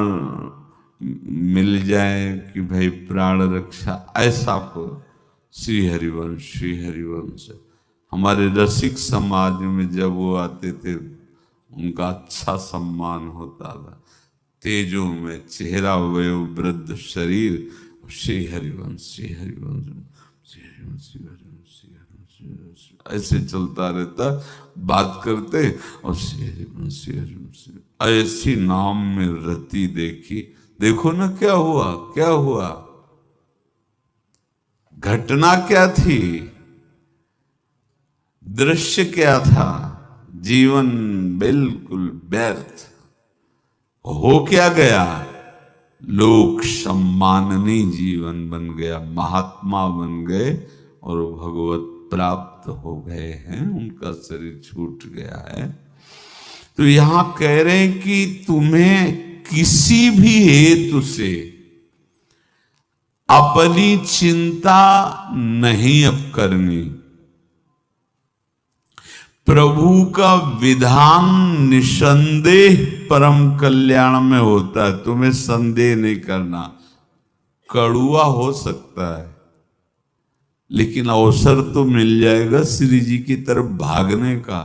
मिल जाए कि भाई प्राण रक्षा, ऐसा को श्री हरिवंश हमारे रसिक समाज में जब वो आते थे उनका अच्छा सम्मान होता था। तेजों में चेहरा वयो वृद्ध शरीर, श्री हरिवंश श्री हरिवंश श्री हरिवंश श्री हरिवंश ऐसे चलता रहता, बात करते और श्री हरिवंश श्री हरिवंश ऐसी नाम में रति देखी। देखो ना क्या हुआ, क्या हुआ, घटना क्या थी, दृश्य क्या था, जीवन बिल्कुल व्यर्थ हो क्या गया, लोक सम्माननीय जीवन बन गया, महात्मा बन गए और भगवत प्राप्त हो गए हैं, उनका शरीर छूट गया है। तो यहां कह रहे हैं कि तुम्हें किसी भी हेतु से अपनी चिंता नहीं अब करनी। प्रभु का विधान निसंदेह परम कल्याण में होता है, तुम्हें संदेह नहीं करना। कड़ुआ हो सकता है लेकिन अवसर तो मिल जाएगा श्री जी की तरफ भागने का।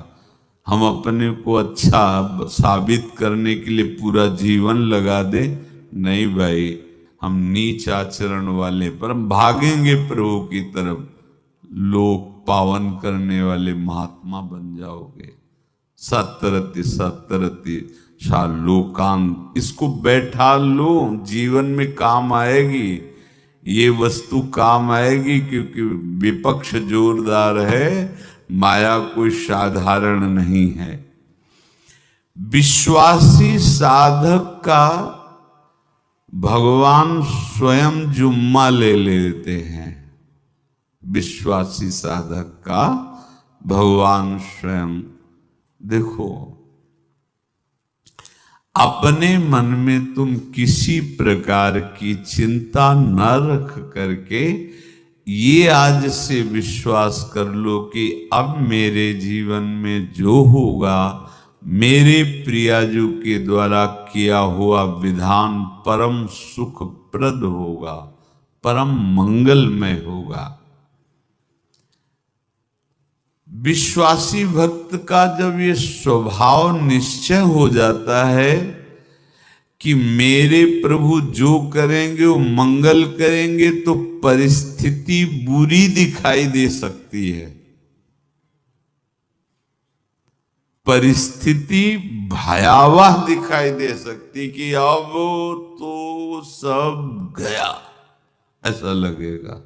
हम अपने को अच्छा साबित करने के लिए पूरा जीवन लगा दे, नहीं भाई, हम नीच आचरण वाले पर हम भागेंगे प्रभु की तरफ, लोक पावन करने वाले महात्मा बन जाओगे। सतरति सतरति लोकांत, इसको बैठा लो, जीवन में काम आएगी, ये वस्तु काम आएगी, क्योंकि विपक्ष जोरदार है, माया कोई साधारण नहीं है। विश्वासी साधक का भगवान स्वयं जुम्मा ले लेते हैं। विश्वासी साधक का भगवान स्वयं, देखो अपने मन में तुम किसी प्रकार की चिंता न रख करके ये आज से विश्वास कर लो कि अब मेरे जीवन में जो होगा, मेरे प्रियाजू के द्वारा किया हुआ विधान परम सुखप्रद होगा, परम मंगलमय होगा। विश्वासी भक्त का जब ये स्वभाव निश्चय हो जाता है कि मेरे प्रभु जो करेंगे वो मंगल करेंगे, तो परिस्थिति बुरी दिखाई दे सकती है, परिस्थिति भयावह दिखाई दे सकती कि अब तो सब गया, ऐसा लगेगा।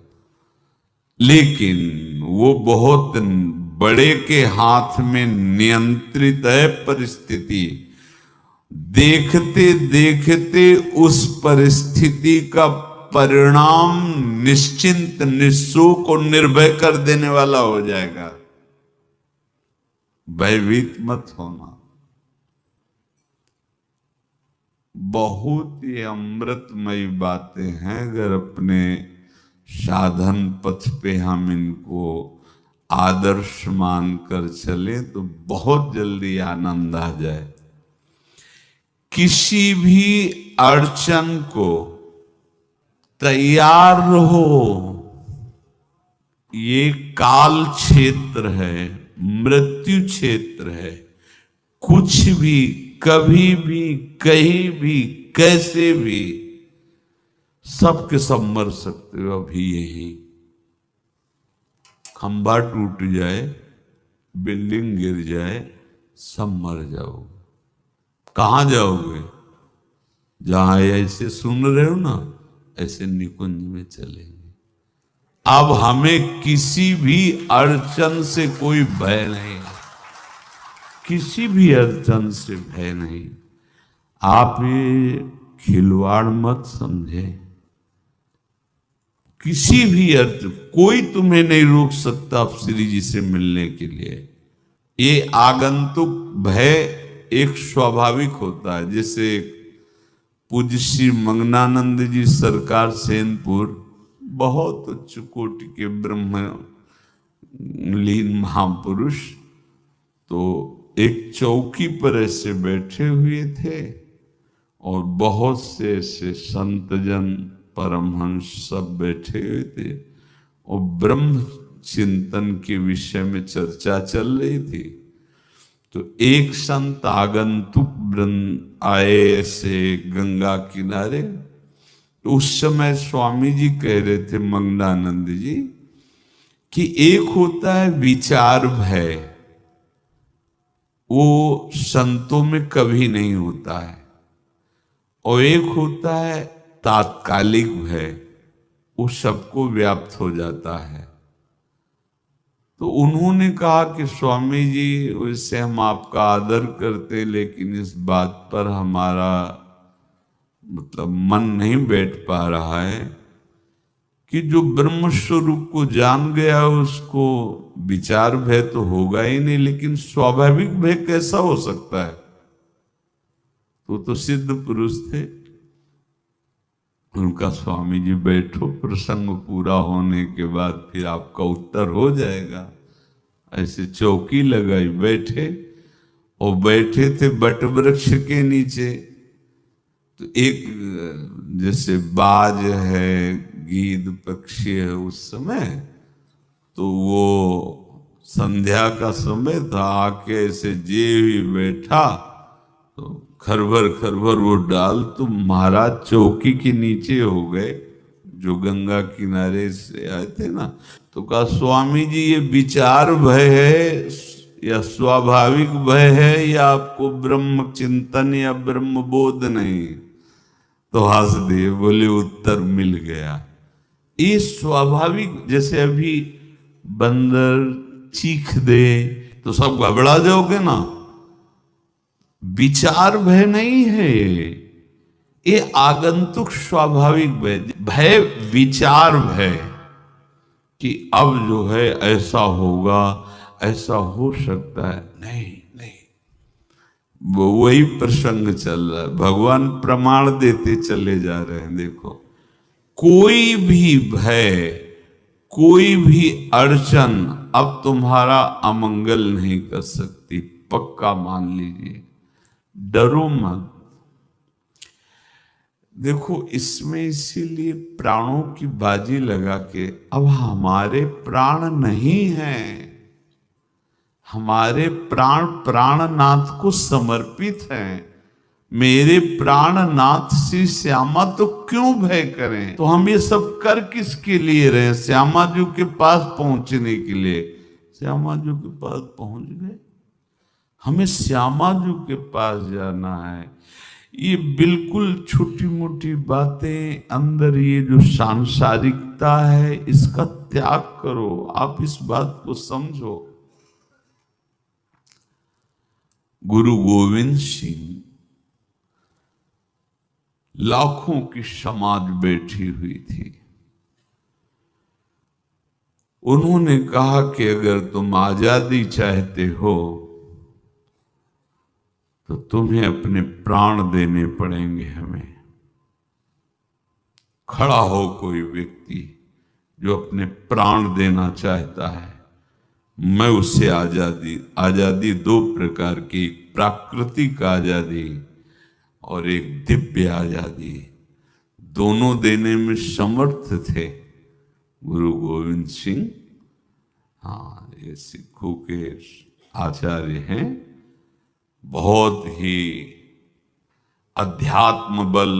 लेकिन वो बहुत बड़े के हाथ में नियंत्रित है परिस्थिति। देखते देखते उस परिस्थिति का परिणाम निश्चिंत निःशुक और निर्भय कर देने वाला हो जाएगा। भयभीत मत होना। बहुत ही अमृतमयी बातें हैं। अगर अपने साधन पथ पे हम इनको आदर्श मानकर चले तो बहुत जल्दी आनंद आ जाए। किसी भी अड़चन को तैयार रहो। ये काल क्षेत्र है, मृत्यु क्षेत्र है। कुछ भी, कभी भी, कहीं भी, कैसे भी, सब के सब मर सकते हो। अभी यही खंबा टूट जाए, बिल्डिंग गिर जाए, सब मर जाओगे। कहां जाओगे? जहां ऐसे सुन रहे हो ना, ऐसे निकुंज में चलेंगे। अब हमें किसी भी अड़चन से कोई भय नहीं, किसी भी अड़चन से भय नहीं। आप ये खिलवाड़ मत समझे। किसी भी अर्थ, कोई तुम्हें नहीं रोक सकता आप श्री जी से मिलने के लिए। ये आगंतुक भय एक स्वाभाविक होता है। जैसे पूज्य श्री मंगनानंद जी सरकार सेनपुर, बहुत उच्च कोटि के ब्रह्म लीन महापुरुष, तो एक चौकी पर ऐसे बैठे हुए थे और बहुत से ऐसे संतजन परमहंस सब बैठे हुए थे और ब्रह्म चिंतन के विषय में चर्चा चल रही थी। तो एक संत आगंतुक वृंद आए ऐसे गंगा किनारे। तो उस समय स्वामी जी कह रहे थे मंगनानंद जी कि एक होता है विचार भय, वो संतों में कभी नहीं होता है, और एक होता है तात्कालिक भय, वो सबको व्याप्त हो जाता है। तो उन्होंने कहा कि स्वामी जी, वैसे हम आपका आदर करते, लेकिन इस बात पर हमारा मतलब मन नहीं बैठ पा रहा है कि जो ब्रह्म स्वरूप को जान गया उसको विचार भय तो होगा ही नहीं, लेकिन स्वाभाविक भय कैसा हो सकता है? तो सिद्ध पुरुष थे। उनका स्वामी जी बैठो, प्रसंग पूरा होने के बाद फिर आपका उत्तर हो जाएगा। ऐसे चौकी लगाई, बैठे, और बैठे थे बट वृक्ष के नीचे। तो एक जैसे बाज है, गीद पक्षी है, उस समय तो वो संध्या का समय था, आके ऐसे जे भी बैठा तो खरभर खरभर वो डाल तो महाराज चौकी के नीचे हो गए, जो गंगा किनारे से आए थे ना। तो कहा स्वामी जी, ये विचार भय है या स्वाभाविक भय है, या आपको ब्रह्म चिंतन या ब्रह्म बोध नहीं? तो हंस दिए, बोले उत्तर मिल गया। ये स्वाभाविक, जैसे अभी बंदर चीख दे तो सब घबरा जाओगे ना, विचार भय नहीं है ये आगंतुक स्वाभाविक भय। भय विचार भय कि अब जो है ऐसा होगा, ऐसा हो सकता है, नहीं नहीं। वही प्रसंग चल रहा है, भगवान प्रमाण देते चले जा रहे हैं। देखो, कोई भी भय, कोई भी अड़चन अब तुम्हारा अमंगल नहीं कर सकती, पक्का मान लीजिए। डरो मत। देखो, इसमें इसीलिए प्राणों की बाजी लगा के, अब हमारे प्राण नहीं हैं, हमारे प्राण प्राणनाथ को समर्पित हैं। मेरे प्राणनाथ श्री श्यामा तो क्यों भय करें? तो हम ये सब कर किसके लिए रहे? श्यामा जी के पास पहुंचने के लिए। श्यामा जी के पास पहुंच गए, हमें श्यामा जी के पास जाना है। ये बिल्कुल छोटी मोटी बातें, अंदर ये जो सांसारिकता है, इसका त्याग करो। आप इस बात को समझो। गुरु गोविंद सिंह, लाखों की समाज बैठी हुई थी। उन्होंने कहा कि अगर तुम आजादी चाहते हो तो तुम्हें अपने प्राण देने पड़ेंगे हमें। खड़ा हो कोई व्यक्ति, जो अपने प्राण देना चाहता है, मैं उसे आजादी दो प्रकार की, प्राकृतिक आजादी और एक दिव्य आजादी, दोनों देने में समर्थ थे गुरु गोविंद सिंह। हाँ, ये सिखों के आचार्य हैं, बहुत ही अध्यात्म बल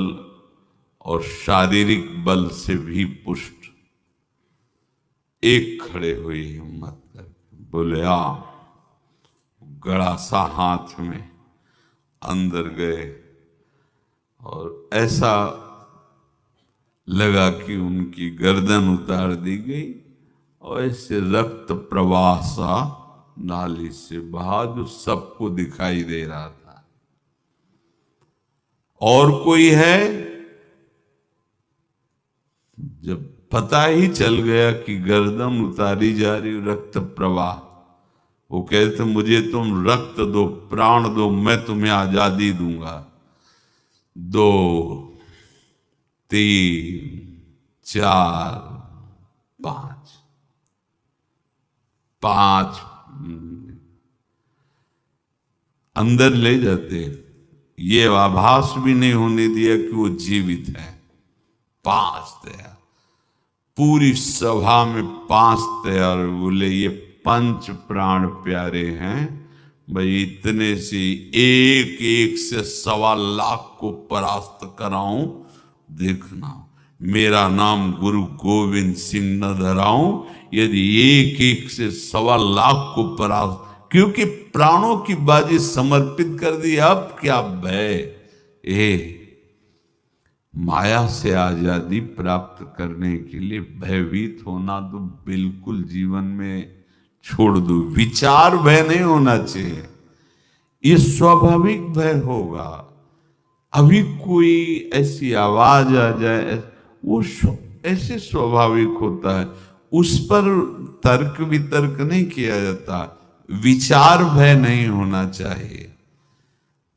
और शारीरिक बल से भी पुष्ट। एक खड़े हुए हिम्मत करके बोले आ, गड़ासा हाथ में अंदर गए और ऐसा लगा कि उनकी गर्दन उतार दी गई और ऐसे रक्त प्रवाह सा नाली से बहा, जो सबको दिखाई दे रहा था। और कोई है? जब पता ही चल गया कि गर्दन उतारी जा रही, रक्त प्रवाह, वो कहते मुझे तुम रक्त दो, प्राण दो, मैं तुम्हें आजादी दूंगा। 2 3 4 5 अंदर ले जाते, ये आभास भी नहीं होने दिया कि वो जीवित है। 5 तैयार, पूरी सभा में 5 तैयार। बोले ये पंच प्राण प्यारे हैं भाई, इतने से एक एक से 1.25 लाख को परास्त कराऊं, देखना मेरा नाम गुरु गोविंद सिंह न धराऊं यदि एक एक से 1.25 लाख को परास्त, क्योंकि प्राणों की बाजी समर्पित कर दी। अब क्या भय? माया से आजादी प्राप्त करने के लिए भयभीत होना तो बिल्कुल जीवन में छोड़ दो। विचार भय नहीं होना चाहिए, ये स्वाभाविक भय होगा। अभी कोई ऐसी आवाज आ जाए, वो ऐसे स्वाभाविक होता है, उस पर तर्क वितर्क नहीं किया जाता। विचार भय नहीं होना चाहिए।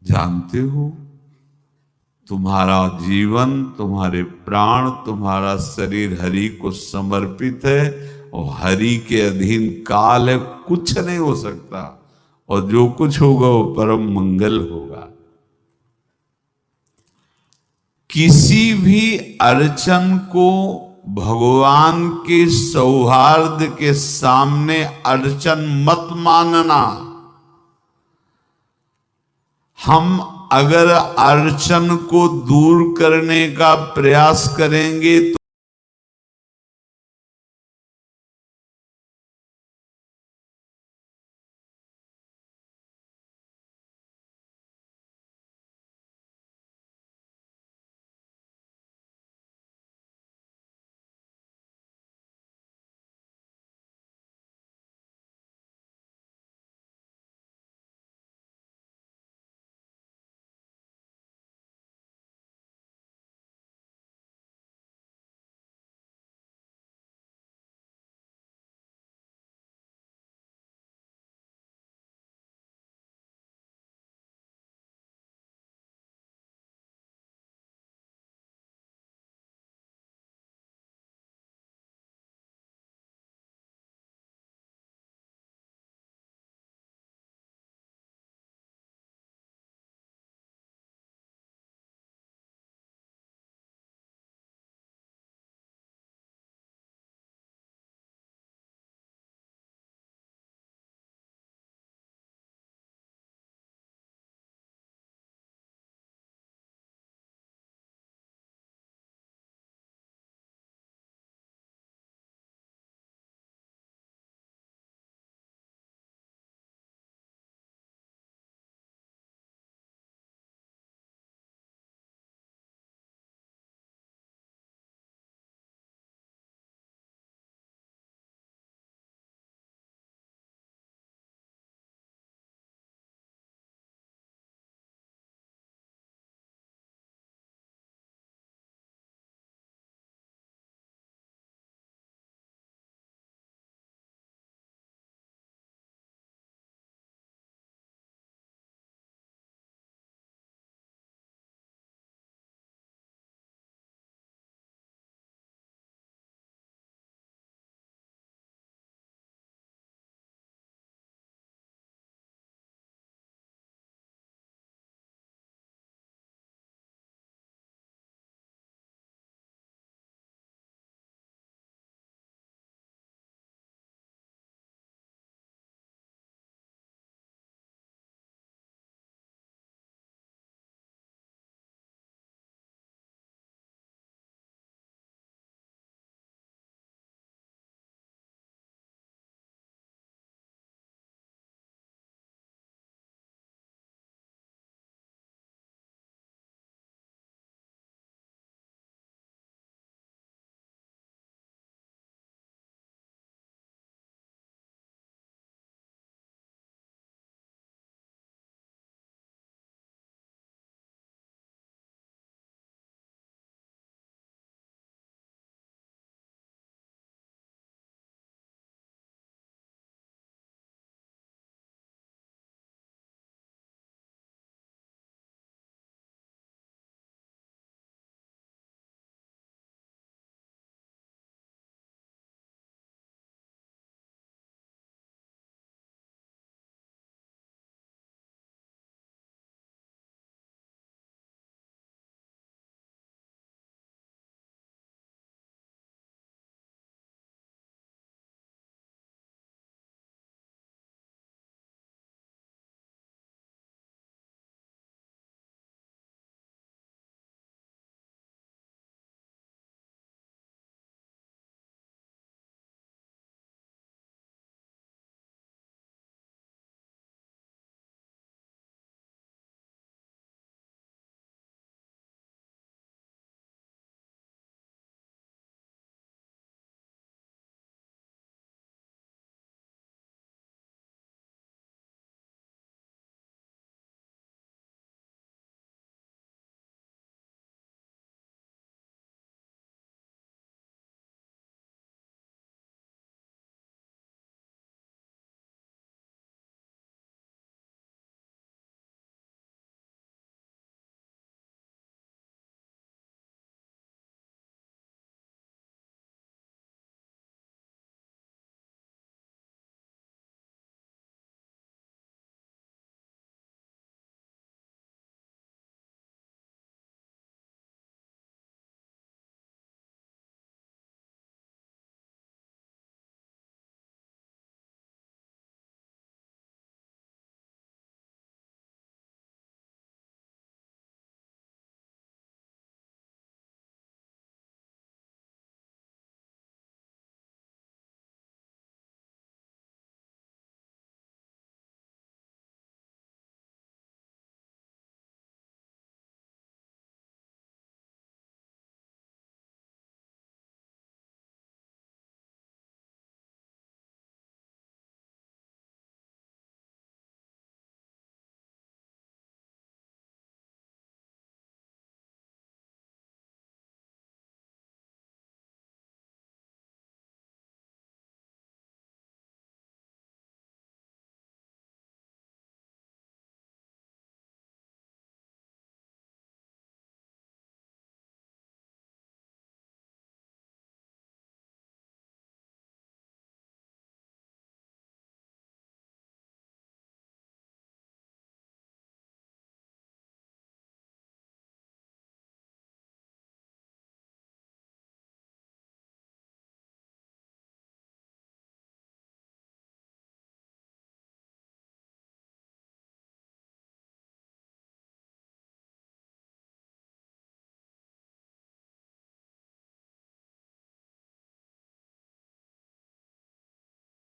जानते हो, तुम्हारा जीवन, तुम्हारे प्राण, तुम्हारा शरीर हरि को समर्पित है और हरि के अधीन काल है, कुछ नहीं हो सकता, और जो कुछ होगा वो परम मंगल होगा। किसी भी अड़चन को भगवान के सौहार्द के सामने अड़चन मत मानना। हम अगर अड़चन को दूर करने का प्रयास करेंगे